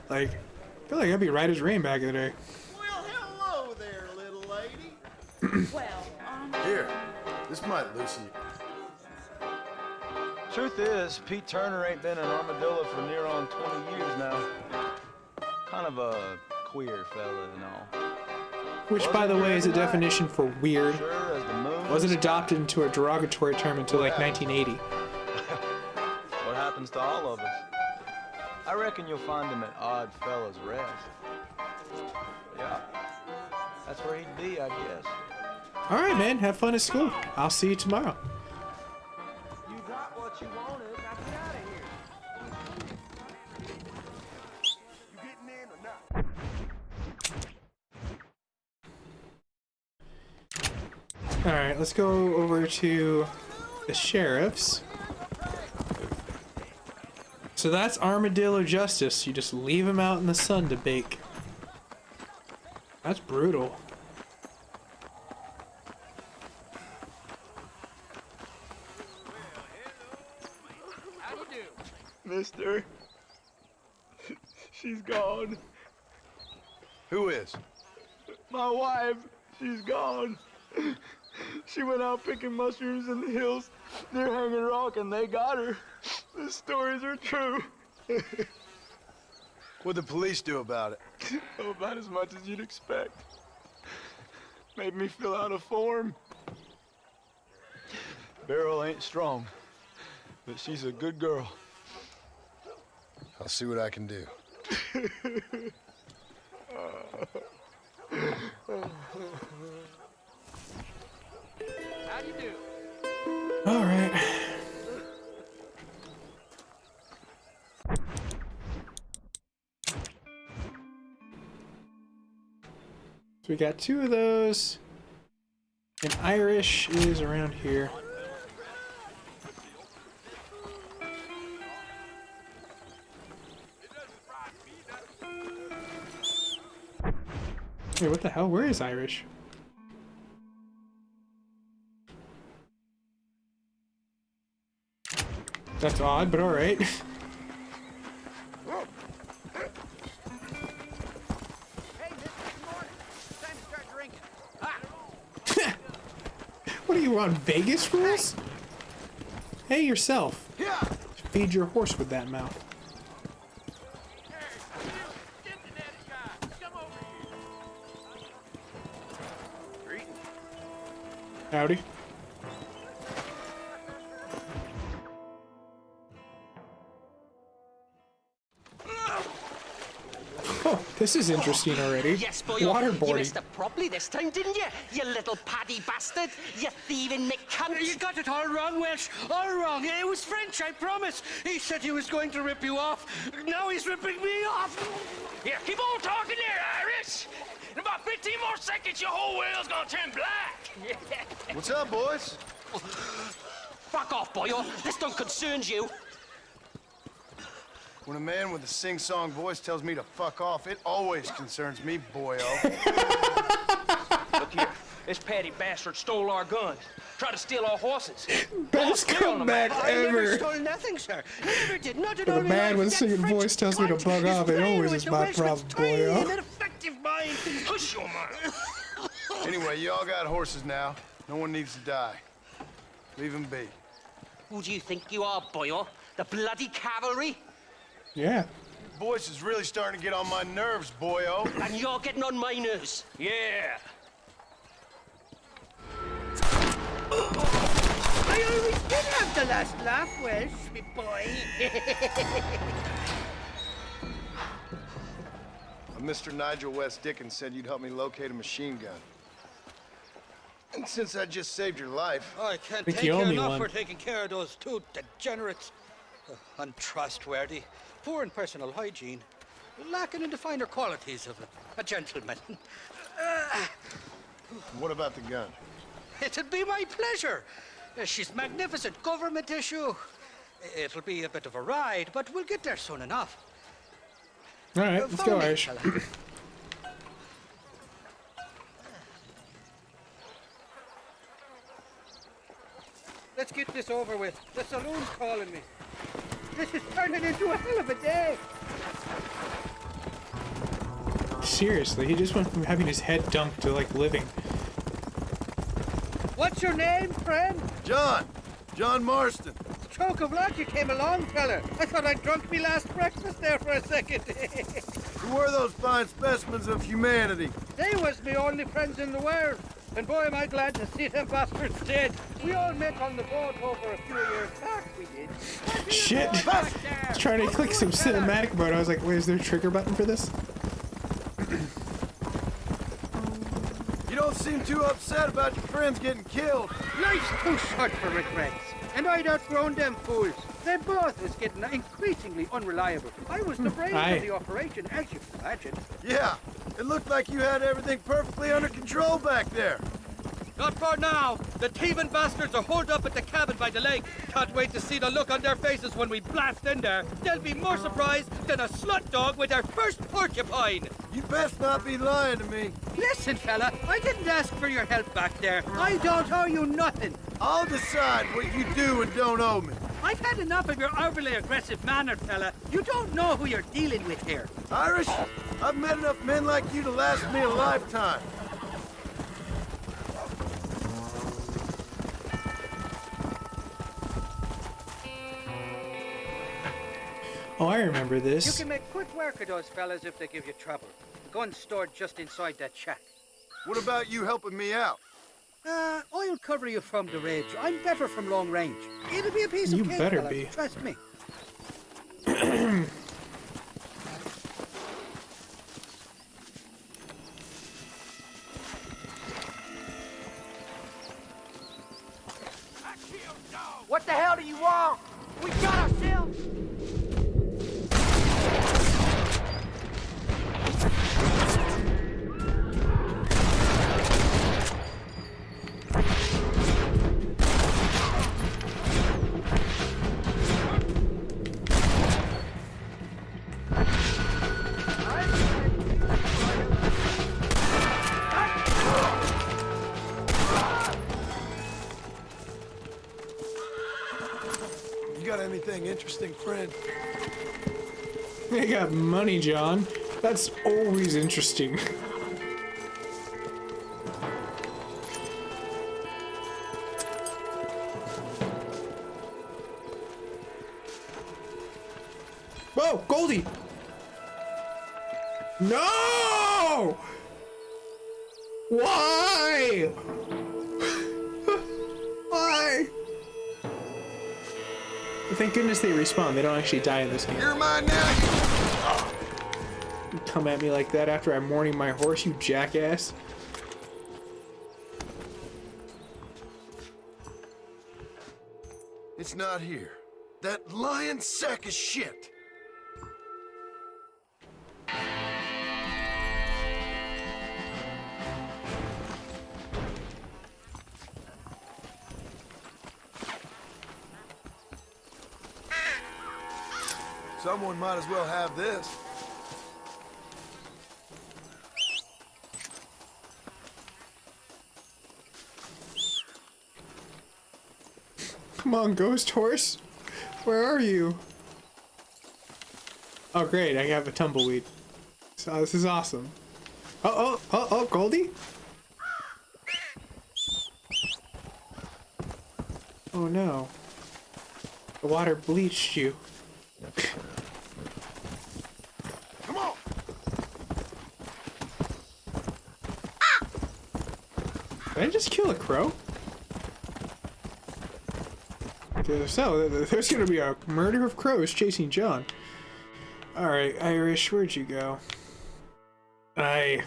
Like, I feel like I'd be right as rain back in the day. Well, hello there, little lady. Here, this might loosen you. Truth is, Pete Turner ain't been an armadillo for near on 20 years now. Kind of a queer fella and all. Which, by the way, is a definition for weird. Sure as the moon. Wasn't adopted into a derogatory term until like 1980. What happens to all of us? I reckon you'll find him at Odd Fella's Rest. Yeah, that's where he'd be, I guess. All right, man. Have fun at school. I'll see you tomorrow. You got what you wanted. Now get out of here. You getting in or not? All right, let's go over to the sheriff's. So that's armadillo justice. You just leave him out in the sun to bake. That's brutal. Mister, she's gone. Who is? My wife, she's gone. She went out picking mushrooms in the hills near Hanging Rock and they got her. The stories are true. What'd the police do about it? Oh, about as much as you'd expect. Made me fill out a form. Beryl ain't strong, but she's a good girl. I'll see what I can do. All right. So we got 2 of those. And Irish is around here. Wait, what the hell? Where is Irish? That's odd, but alright. What are you on, Vegas rules? Hey, yourself. Feed your horse with that mouth. Howdy. Oh, this is interesting already. Yes, boy. Waterboarding. You messed up properly this time, didn't you? You little paddy bastard. You thieving McCunt. You got it all wrong, Welsh. All wrong. It was French, I promise. He said he was going to rip you off. Now he's ripping me off. Yeah, keep on talking there, Irish. In about 15 more seconds, your whole whale's gonna turn black. What's up, boys? Fuck off, boyo. This don't concern you. When a man with a sing-song voice tells me to fuck off, it always concerns me, boyo. Look here. This Patty bastard stole our guns. Tried to steal our horses. Best comeback I never ever. stole nothing, sir. Never did. Not at When all. a man with a singing voice tells me to bug off, it always is my problem, boyo. An effective mind. Push your mind. Anyway, you all got horses now. No one needs to die. Leave them be. Who do you think you are, boyo? The bloody cavalry? Yeah. Voice is really starting to get on my nerves, boyo. And you're getting on my nerves. Yeah. I always did have the last laugh, Welsh, me boy. Mr. Nigel West Dickens said you'd help me locate a machine gun. And since I just saved your life... I can't think thank you you owe me enough one. for taking care of those 2 degenerates. Untrustworthy, poor in personal hygiene, lacking in the finer qualities of a gentleman. What about the gun? It'd be my pleasure. She's magnificent, government issue. It'll be a bit of a ride, but we'll get there soon enough. Alright, let's go, Follow me, Irish. fella. Let's get this over with. The saloon's calling me. This is turning into a hell of a day. Seriously, he just went from having his head dunked to, like, living. What's your name, friend? John! John Marston. Stroke of luck you came along, fella. I thought I'd drunk me last breakfast there for a second. Who were those fine specimens of humanity? They was me only friends in the world. And boy, am I glad to see them bastards dead. We all met on the boat over a few years back, we did. Shit! I was trying to click some cinematic mode. I was like, wait, is there a trigger button for this? You don't seem too upset about your friends getting killed. Life's too short for regrets. And I'd outgrown them fools. They both was getting increasingly unreliable. I was the brains Aye. of the operation, as you can imagine. Yeah, it looked like you had everything perfectly under control back there. Not for now. The thieving bastards are holed up at the cabin by the lake. Can't wait to see the look on their faces when we blast in there. They'll be more surprised than a slut dog with their first porcupine. You best not be lying to me. Listen, fella, I didn't ask for your help back there. I don't owe you nothing. I'll decide what you do and don't owe me. I've had enough of your overly aggressive manner, fella. You don't know who you're dealing with here. Irish, I've met enough men like you to last me a lifetime. Oh, I remember You this. can make quick work of those fellas if they give you trouble. The gun's stored just inside that shack. What about you helping me out? I'll cover you from the ridge. I'm better from long range. It'll be a piece of You cake, better fella. be. Trust me. I killed John. the hell do you want? We got ourselves... You got anything interesting, friend? I got money, John. That's always interesting. Whoa, Goldie! No! Why? Why? Thank goodness they respawn. They don't actually die in this game. You're mine now. You come at me like that after I'm mourning my horse, you jackass. It's not here. That lying sack of shit. Someone might as well have this. Come on, ghost horse. Where are you? Oh, great. I have a tumbleweed. So this is awesome. Oh, Goldie? Oh, no. The water bleached you. Come on. Did I just kill a crow? So, there's gonna be a murder of crows chasing John. Alright, Irish, where'd you go? We'll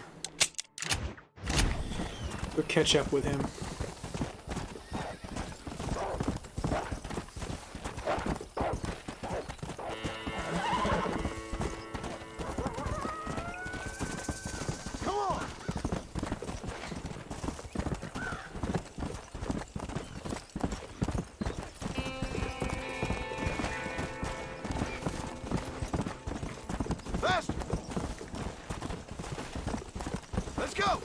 catch up with him. Let's go!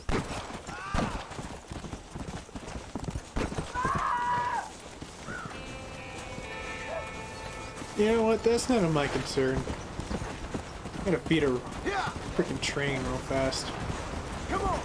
You know what? That's none of my concern. I'm gonna beat a freaking train real fast. Come on!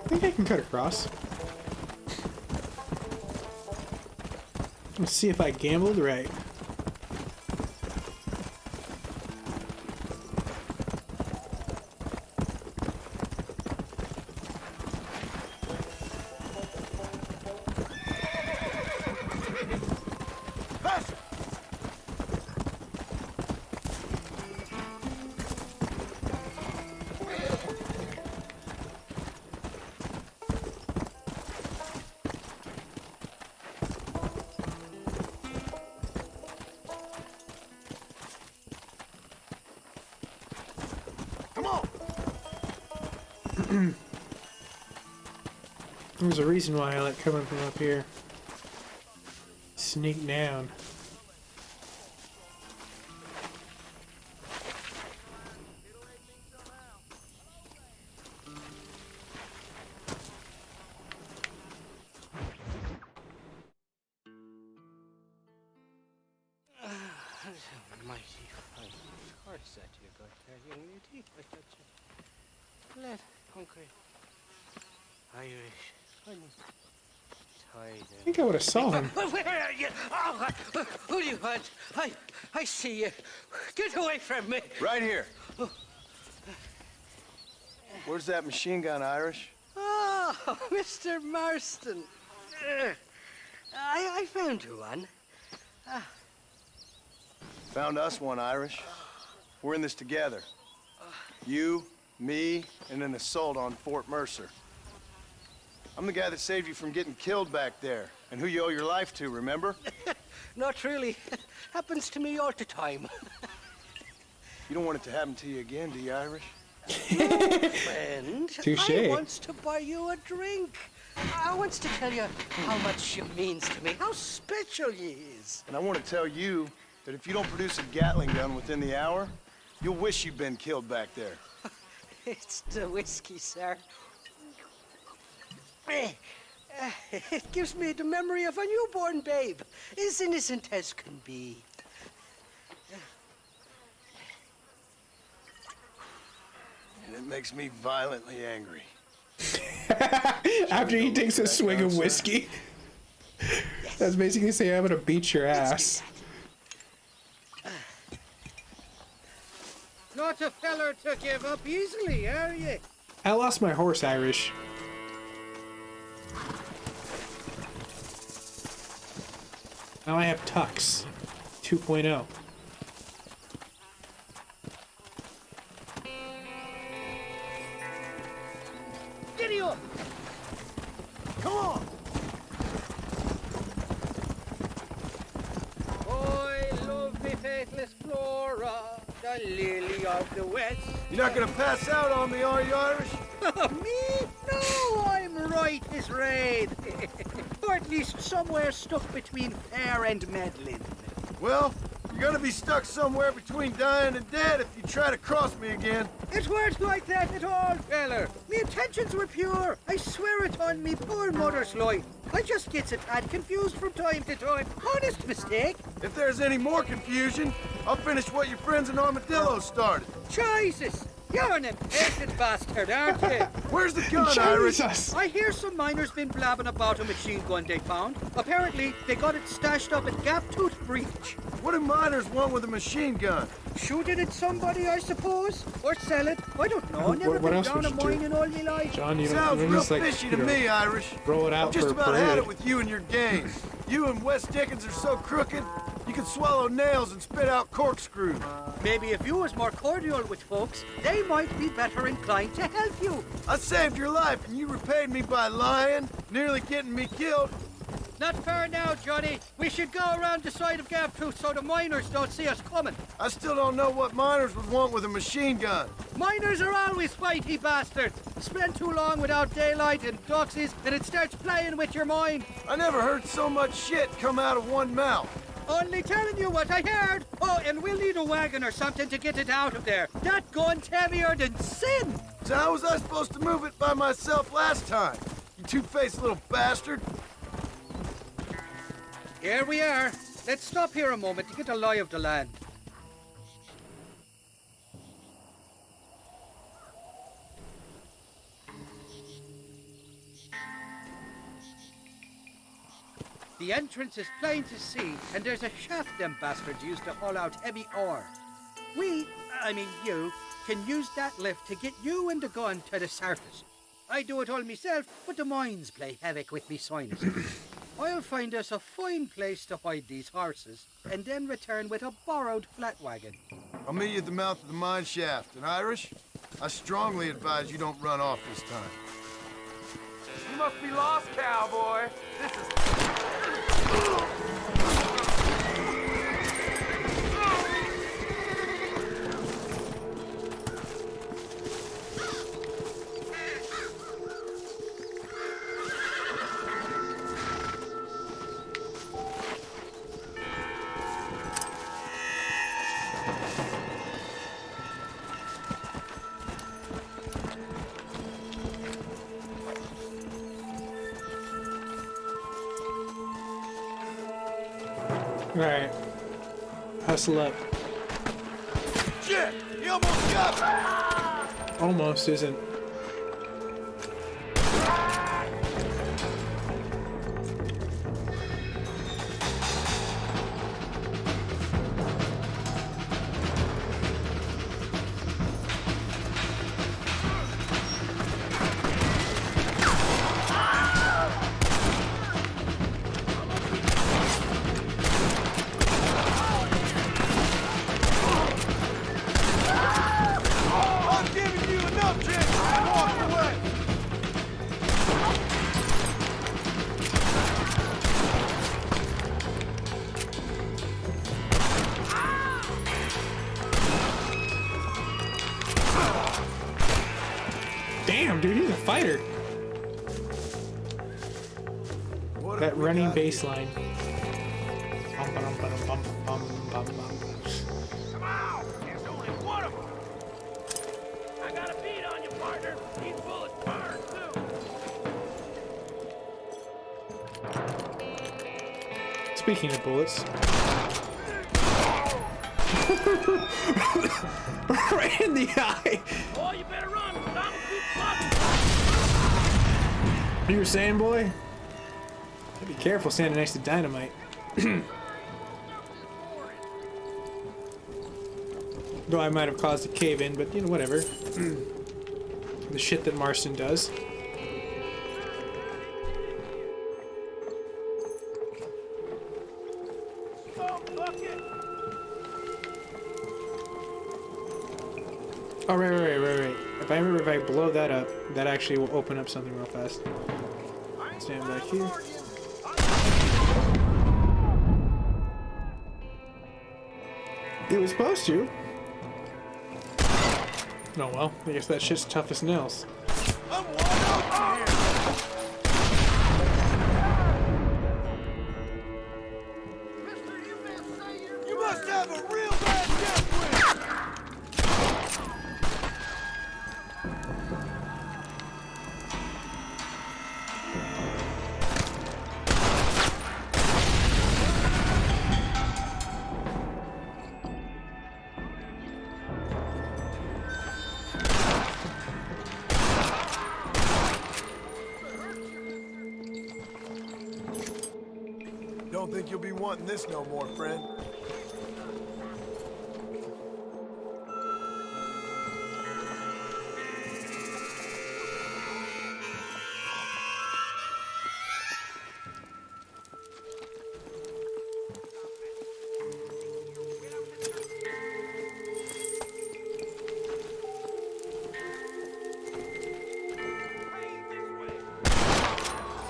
I think I can cut across. Let's see if I gambled right. There's a reason why I like coming from up here. Sneak down. horse that you got there, young lady? I thought you... Lad, hungry. Irish. Honey. I think I would have saw him. Where are you? Oh, who do you want? I see you. Get away from me. Right here. Where's that machine gun, Irish? Oh, Mr. Marston. I found you one. Found us one, Irish. We're in this together. You, me, and an assault on Fort Mercer. I'm the guy that saved you from getting killed back there, and who you owe your life to, remember? Not really. Happens to me all the time. You don't want it to happen to you again, do you, Irish? No, friend. Touché. I wants to buy you a drink. I wants to tell you how much you means to me, how special you is. And I want to tell you that if you don't produce a Gatling gun within the hour, you'll wish you'd been killed back there. It's the whiskey, sir. It gives me the memory of a newborn babe, as innocent as can be. And it makes me violently angry. After he takes a swig of whiskey. That's basically saying I'm gonna beat your ass. Not a feller to give up easily, are you? I lost my horse, Irish. Now I have Tux 2.0. Giddy up! Come on! I love me faithless Flora, the lily of the west. You're not gonna pass out on me, are you, Irish? Me? No, I'm right as rain. Or at least somewhere stuck between fair and meddling. Well, you're gonna be stuck somewhere between dying and dead if you try to cross me again. It weren't like that at all, feller. Me intentions were pure. I swear it on me poor mother's life. I just gets a tad confused from time to time. Honest mistake. If there's any more confusion, I'll finish what your friends in Armadillo started. Jesus! You're an impatient bastard, aren't you? Where's the gun, Irish? I hear some miners been blabbing about a machine gun they found. Apparently, they got it stashed up at Gap-Tooth Breach. What do miners want with a machine gun? Shoot it at somebody, I suppose? Or sell it? I don't know. Never what been else down would a you do? mine in all my life. John, you Sounds don't real just, like, fishy to you know, me, Irish. roll it out I've just for a about had parade. it with you and your game. You and Wes Dickens are so crooked, you can swallow nails and spit out corkscrews. Maybe if you was more cordial with folks, they might be better inclined to help you. I saved your life and you repaid me by lying, nearly getting me killed. Not fair now, Johnny. We should go around the side of Gap-Tooth so the miners don't see us coming. I still don't know what miners would want with a machine gun. Miners are always fighty bastards. Spend too long without daylight and doxies, and it starts playing with your mind. I never heard so much shit come out of one mouth. Only telling you what I heard. Oh, and we'll need a wagon or something to get it out of there. That gun's heavier than sin. So how was I supposed to move it by myself last time? You two-faced little bastard. Here we are. Let's stop here a moment to get a lie of the land. The entrance is plain to see, and there's a shaft them bastards use to haul out heavy ore. I mean you, can use that lift to get you and the gun to the surface. I do it all myself, but the mines play havoc with me sinuses. I'll find us a fine place to hide these horses, and then return with a borrowed flat wagon. I'll meet you at the mouth of the mine shaft. And Irish, I strongly advise you don't run off this time. You must be lost, cowboy. This is... Alright. Hustle up. Shit! there! He almost got me! Almost isn't. I'm giving you enough chance to walk away! Damn, dude, he's a fighter. That running bass line. Come on! There's only one of them! I got a beat on you, partner! These bullets burn, too! Speaking of bullets. Right in the eye! Oh, you better run! Donald keeps blocking! You were saying, boy? Be careful standing next to dynamite. Though I might have caused a cave-in, but you know, whatever. The shit that Marston does. Oh, right. If I blow that up, that actually will open up something real fast. Stand back here. It was supposed to. Oh well, I guess that shit's tough as nails. I'm wide open here! You must have a real bad death wish! Don't think you'll be wanting this no more, friend.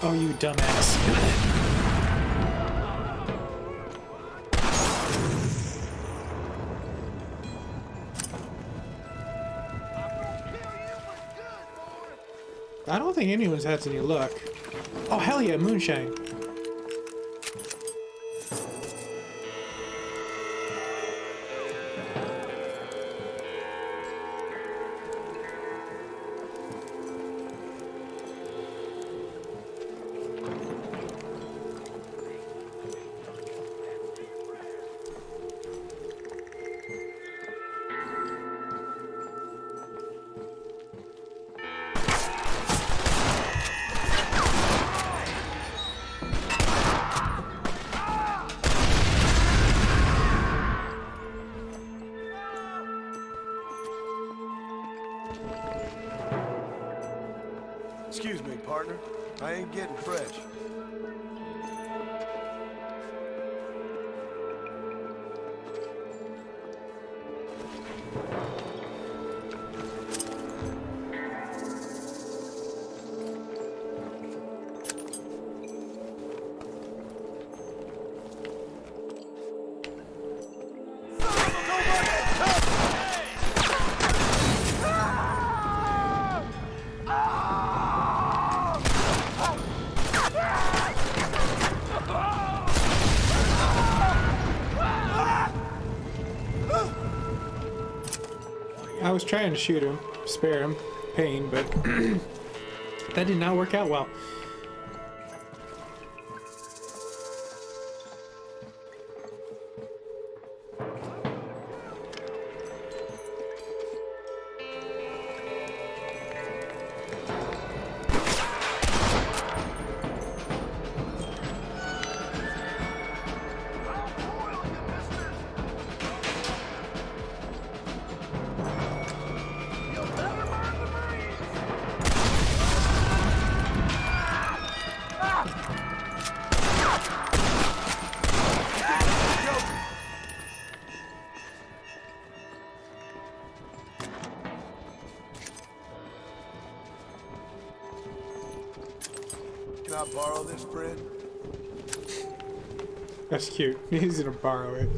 Oh, you dumbass. I don't think anyone's had any luck. Oh, hell yeah, moonshine. Excuse me, partner. I ain't getting fresh. I was trying to shoot him, spare him pain, but that did not work out well. not borrow this, friend? That's cute. He's gonna borrow it.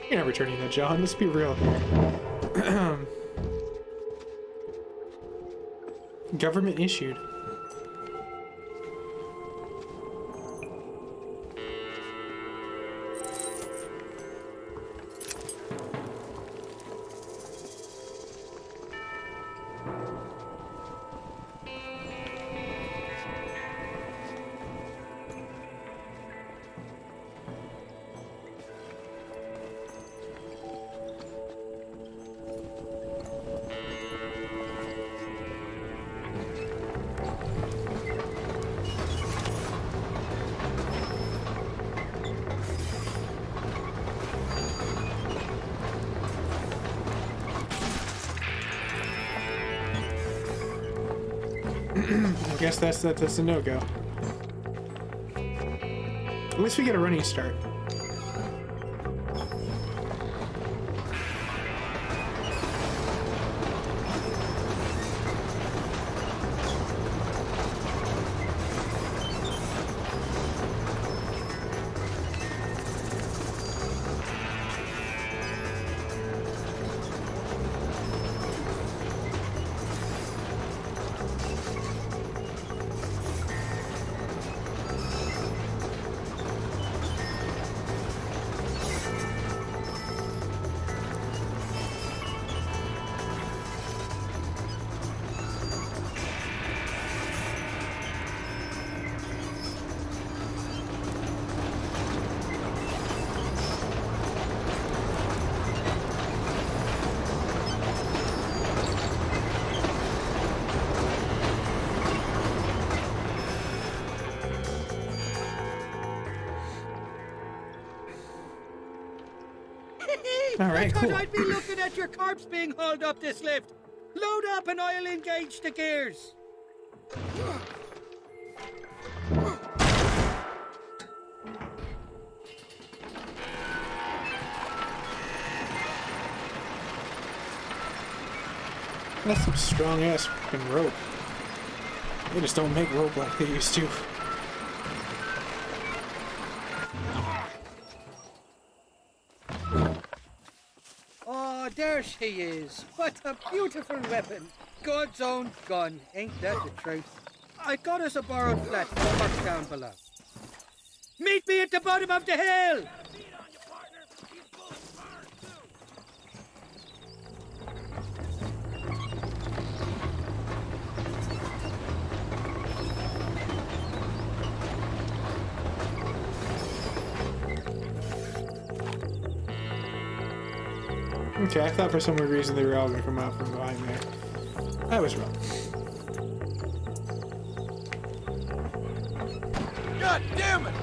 You're not returning that, John. Let's be real here. Government issued. I guess that's a no-go. At least we get a running start. All right, I thought cool. I'd be looking at your corpse being hauled up this lift. Load up and I'll engage the gears. That's some strong ass fucking rope. They just don't make rope like they used to. Oh, there she is. What a beautiful weapon. God's own gun. Ain't that the truth? I got us a borrowed flat from what's down below. Meet me at the bottom of the hill! Okay, I thought for some weird reason they were all gonna come out from behind there. I was wrong. God damn it!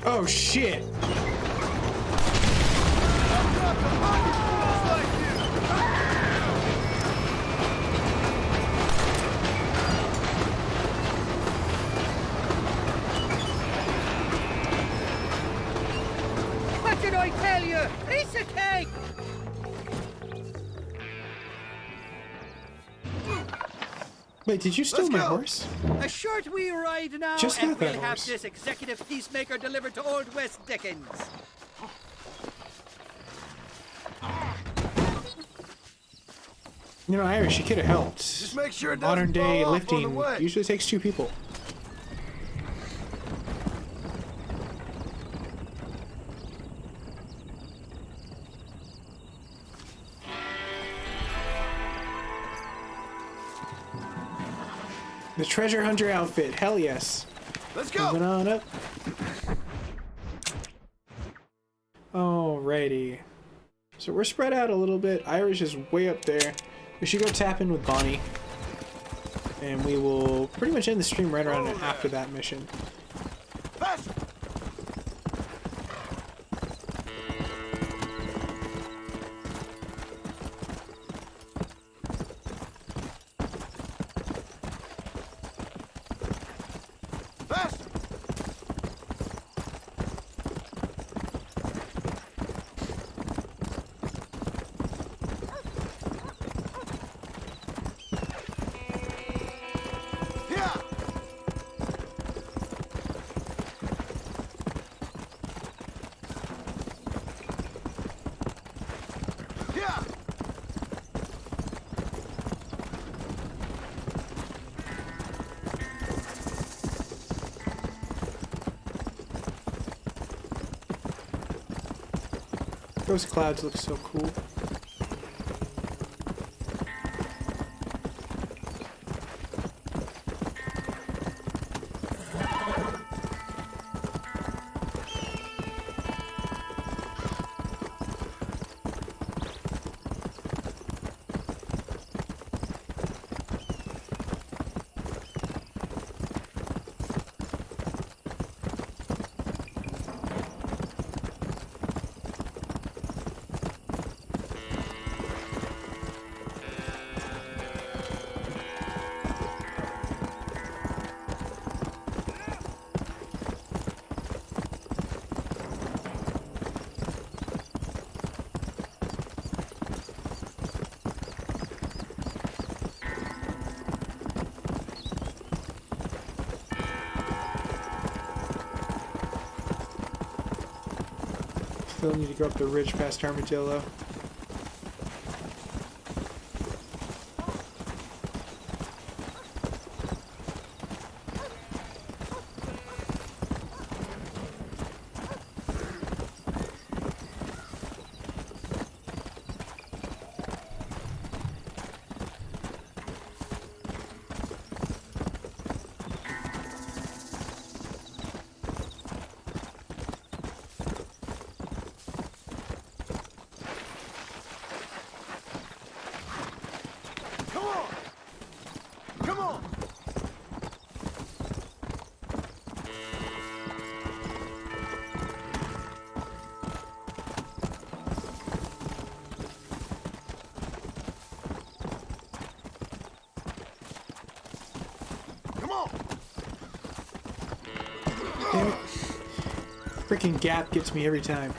Oh shit! What did I tell you? Piece of cake! Wait, did you steal my horse? A short wee ride now, Just and got we'll that have horse. this executive peacemaker delivered to Old West Dickens. You know, Irish, you could have helped. Just make sure it doesn't Modern day fall off on the lifting way. usually takes 2 people. The treasure hunter outfit, hell yes. Let's go. Moving on up. Alrighty. So we're spread out a little bit. Irish is way up there. We should go tap in with Bonnie. And we will pretty much end the stream right around after that mission. Faster. Those clouds look so cool. Still need to go up the ridge past Armadillo. Damn it. Freaking gap gets me every time.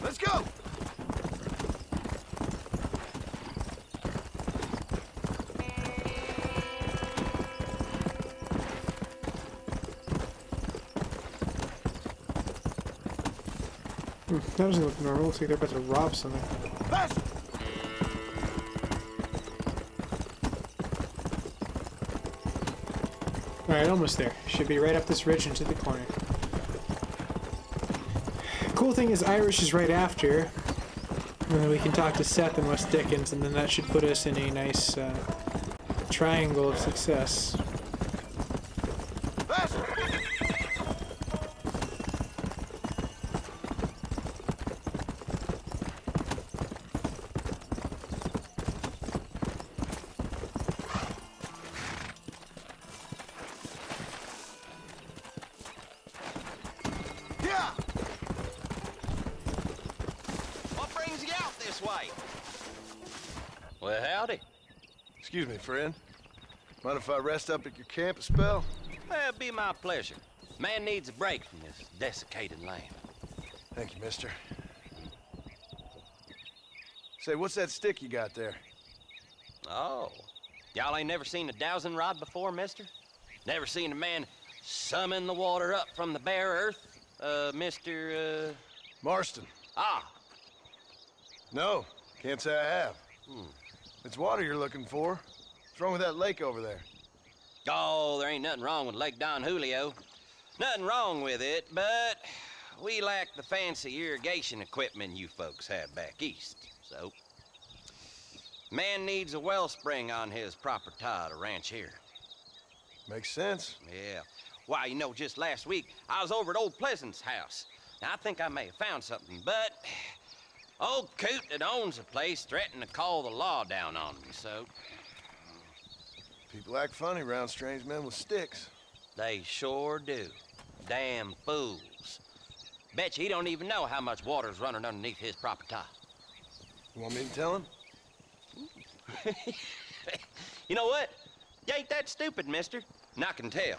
Let's go! That doesn't look normal. Looks like they're about to rob something. Faster! Alright, almost there. Should be right up this ridge into the corner. Cool thing is Irish is right after. And then we can talk to Seth and West Dickens, and then that should put us in a nice triangle of success. Well, howdy. Excuse me, friend. Mind if I rest up at your camp a spell? Well, it'd be my pleasure. Man needs a break from this desiccated land. Thank you, mister. Say, what's that stick you got there? Oh. Y'all ain't never seen a dowsing rod before, mister? Never seen a man summon the water up from the bare earth? Mr. Marston. Ah. No, can't say I have. It's water you're looking for. What's wrong with that lake over there? Oh, there ain't nothing wrong with Lake Don Julio. Nothing wrong with it, but we lack the fancy irrigation equipment you folks have back east, so. Man needs a wellspring on his property to ranch here. Makes sense. Yeah. Why, you know, just last week, I was over at Old Pleasant's house. Now, I think I may have found something, but old coot that owns the place threatened to call the law down on me, so. People act funny around strange men with sticks. They sure do. Damn fools. Bet you he don't even know how much water's running underneath his property. You want me to tell him? You know what? You ain't that stupid, mister. And I can tell.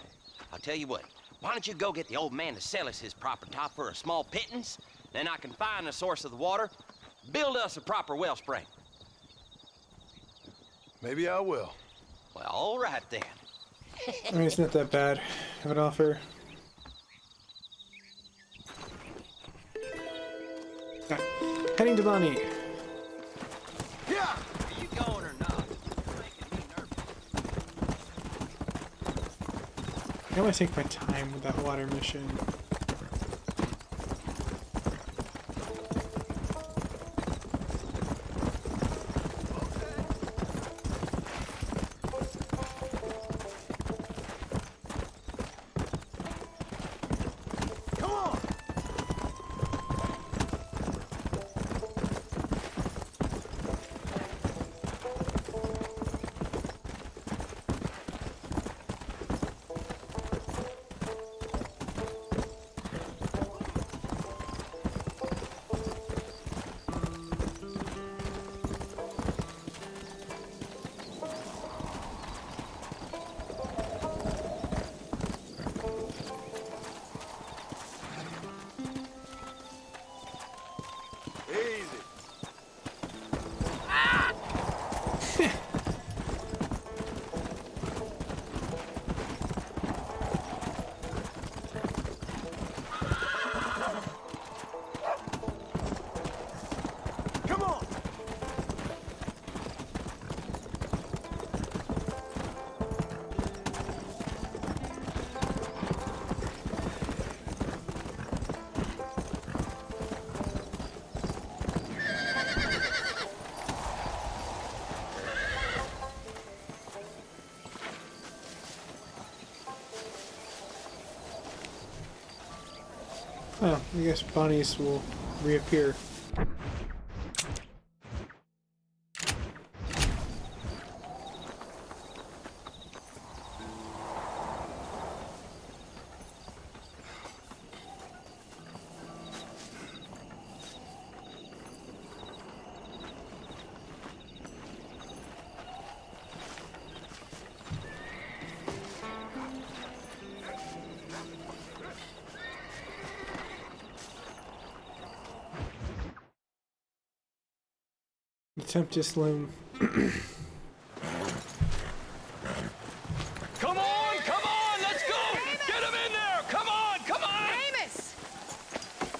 I'll tell you what. Why don't you go get the old man to sell us his proper top for a small pittance? Then I can find the source of the water, build us a proper wellspring. Maybe I will. Well, all right then. I mean, it's not that bad of an offer. Ah, heading to Bonnie. Yeah. Are you going or not? You're making me nervous. I want to take my time with that water mission. Oh, I guess bunnies will reappear. The Tempest Loom. Come on, let's go! Get him in there! Come on! Amos!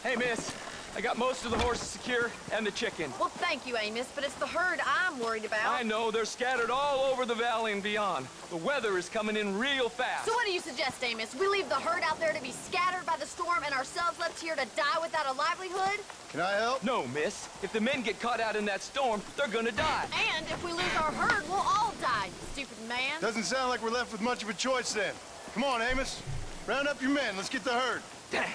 Hey, miss. I got most of the horses secure and the chicken. Well, thank you, Amos, but it's the herd I'm worried about. I know, they're scattered all over the valley and beyond. The weather is coming in real fast. So what do you suggest, Amos? We leave the herd out there to be scattered by the storm and ourselves left here to die without a livelihood? Can I help? No, miss. If the men get caught out in that storm, they're gonna die. And if we lose our herd, we'll all die, you stupid man. Doesn't sound like we're left with much of a choice then. Come on, Amos. Round up your men. Let's get the herd. Dang.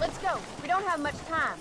Let's go. We don't have much time.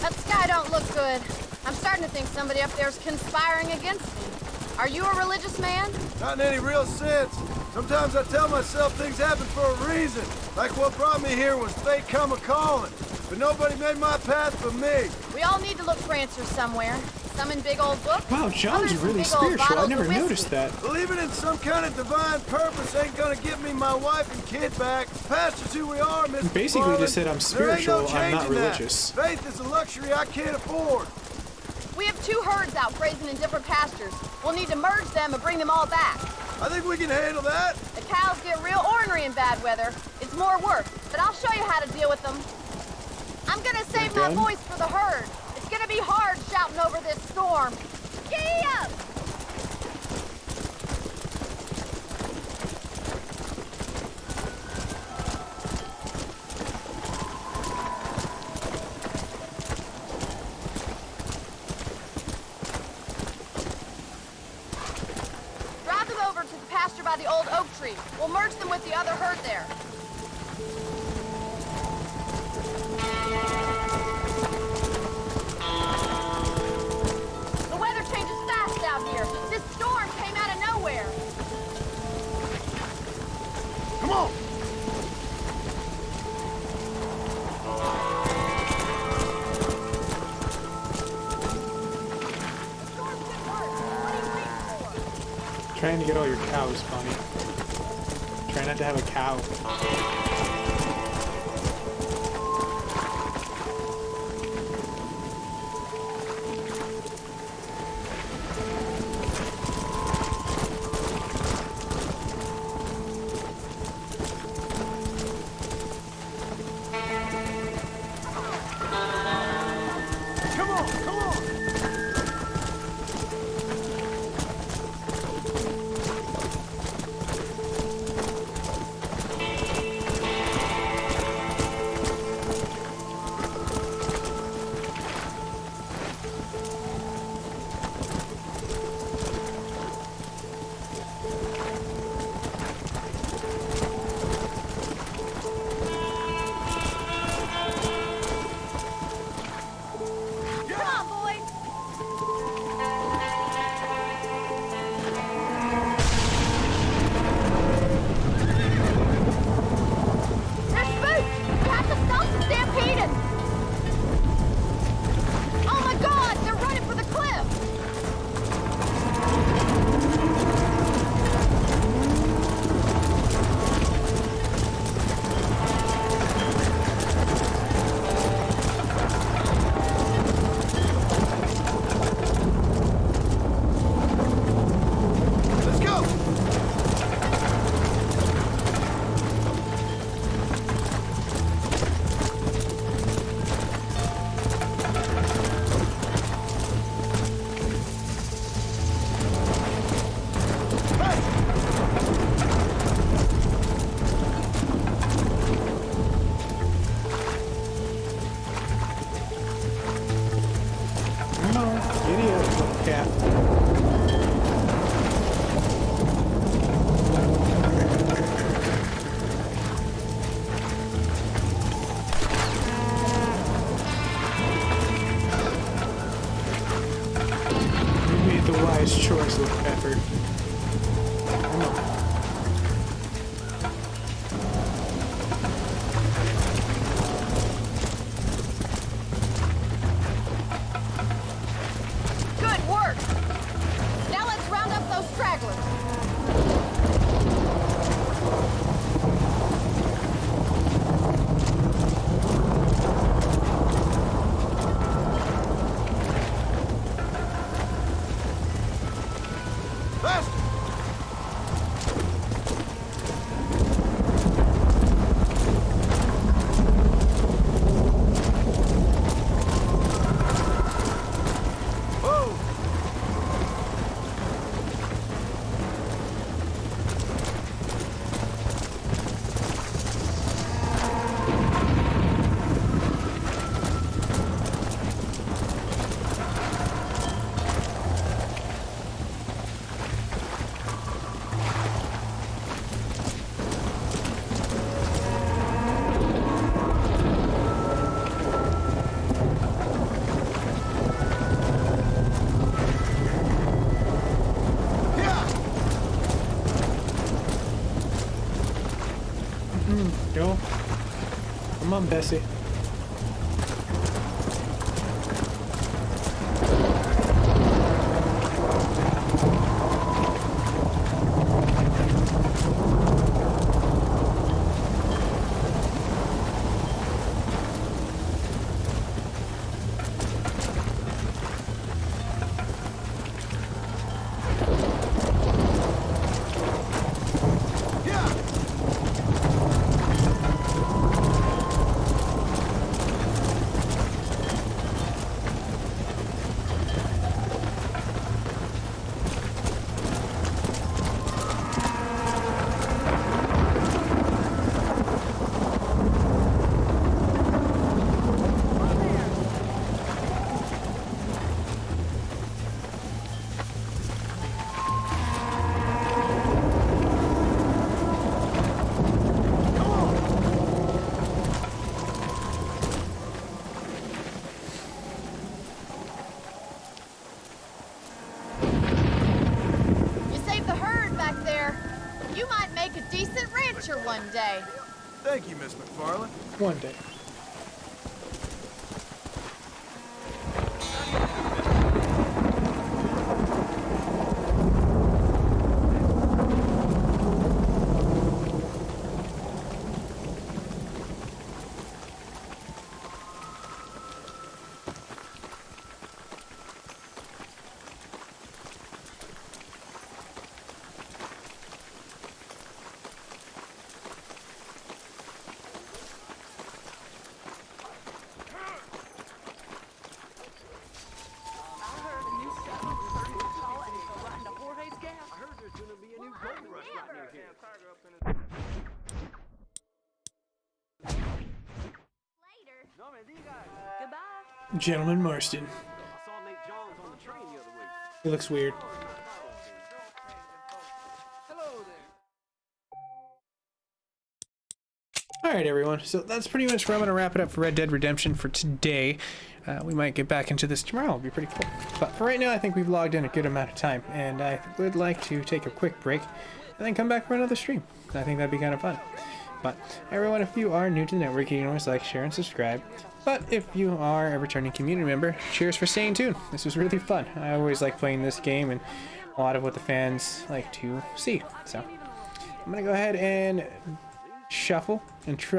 That sky don't look good. I'm starting to think somebody up there's conspiring against me. Are you a religious man? Not in any real sense. Sometimes I tell myself things happen for a reason. Like what brought me here was fate come a-calling. But nobody made my path but me. We all need to look for answers somewhere. Some in big old books. Wow, John's really spiritual. I never noticed that. Believing in some kind of divine purpose ain't gonna get me my wife and kid back. Pastors who we are, Mr. You basically Marlin. just said I'm spiritual, I'm not religious. That. Faith is a luxury I can't afford. We have two herds out grazing in different pastures. We'll need to merge them and bring them all back. I think we can handle that. The cows get real ornery in bad weather. It's more work, but I'll show you how to deal with them. I'm gonna save my voice for the herd. It's gonna be hard shouting over this storm. Giddy up! Drive them over to the pasture by the old oak tree. We'll merge them with the other herd there. The weather changes fast out here. This storm came out of nowhere. Trying to get all your cows, Bonnie. Try not to have a cow. Choice of effort. Come on. Good work. Now let's round up those stragglers. Go. Come on, Bessie. One day. Thank you, Miss McFarland. One day. Gentleman Marston. He looks weird. Alright everyone, so that's pretty much where I'm going to wrap it up for Red Dead Redemption for today. We might get back into this tomorrow, it'll be pretty cool. But for right now, I think we've logged in a good amount of time, and I would like to take a quick break and then come back for another stream. I think that'd be kind of fun. But everyone, if you are new to the network, you can always like, share, and subscribe. But if you are a returning community member, cheers for staying tuned. This was really fun. I always like playing this game and a lot of what the fans like to see. So I'm going to go ahead and shuffle and try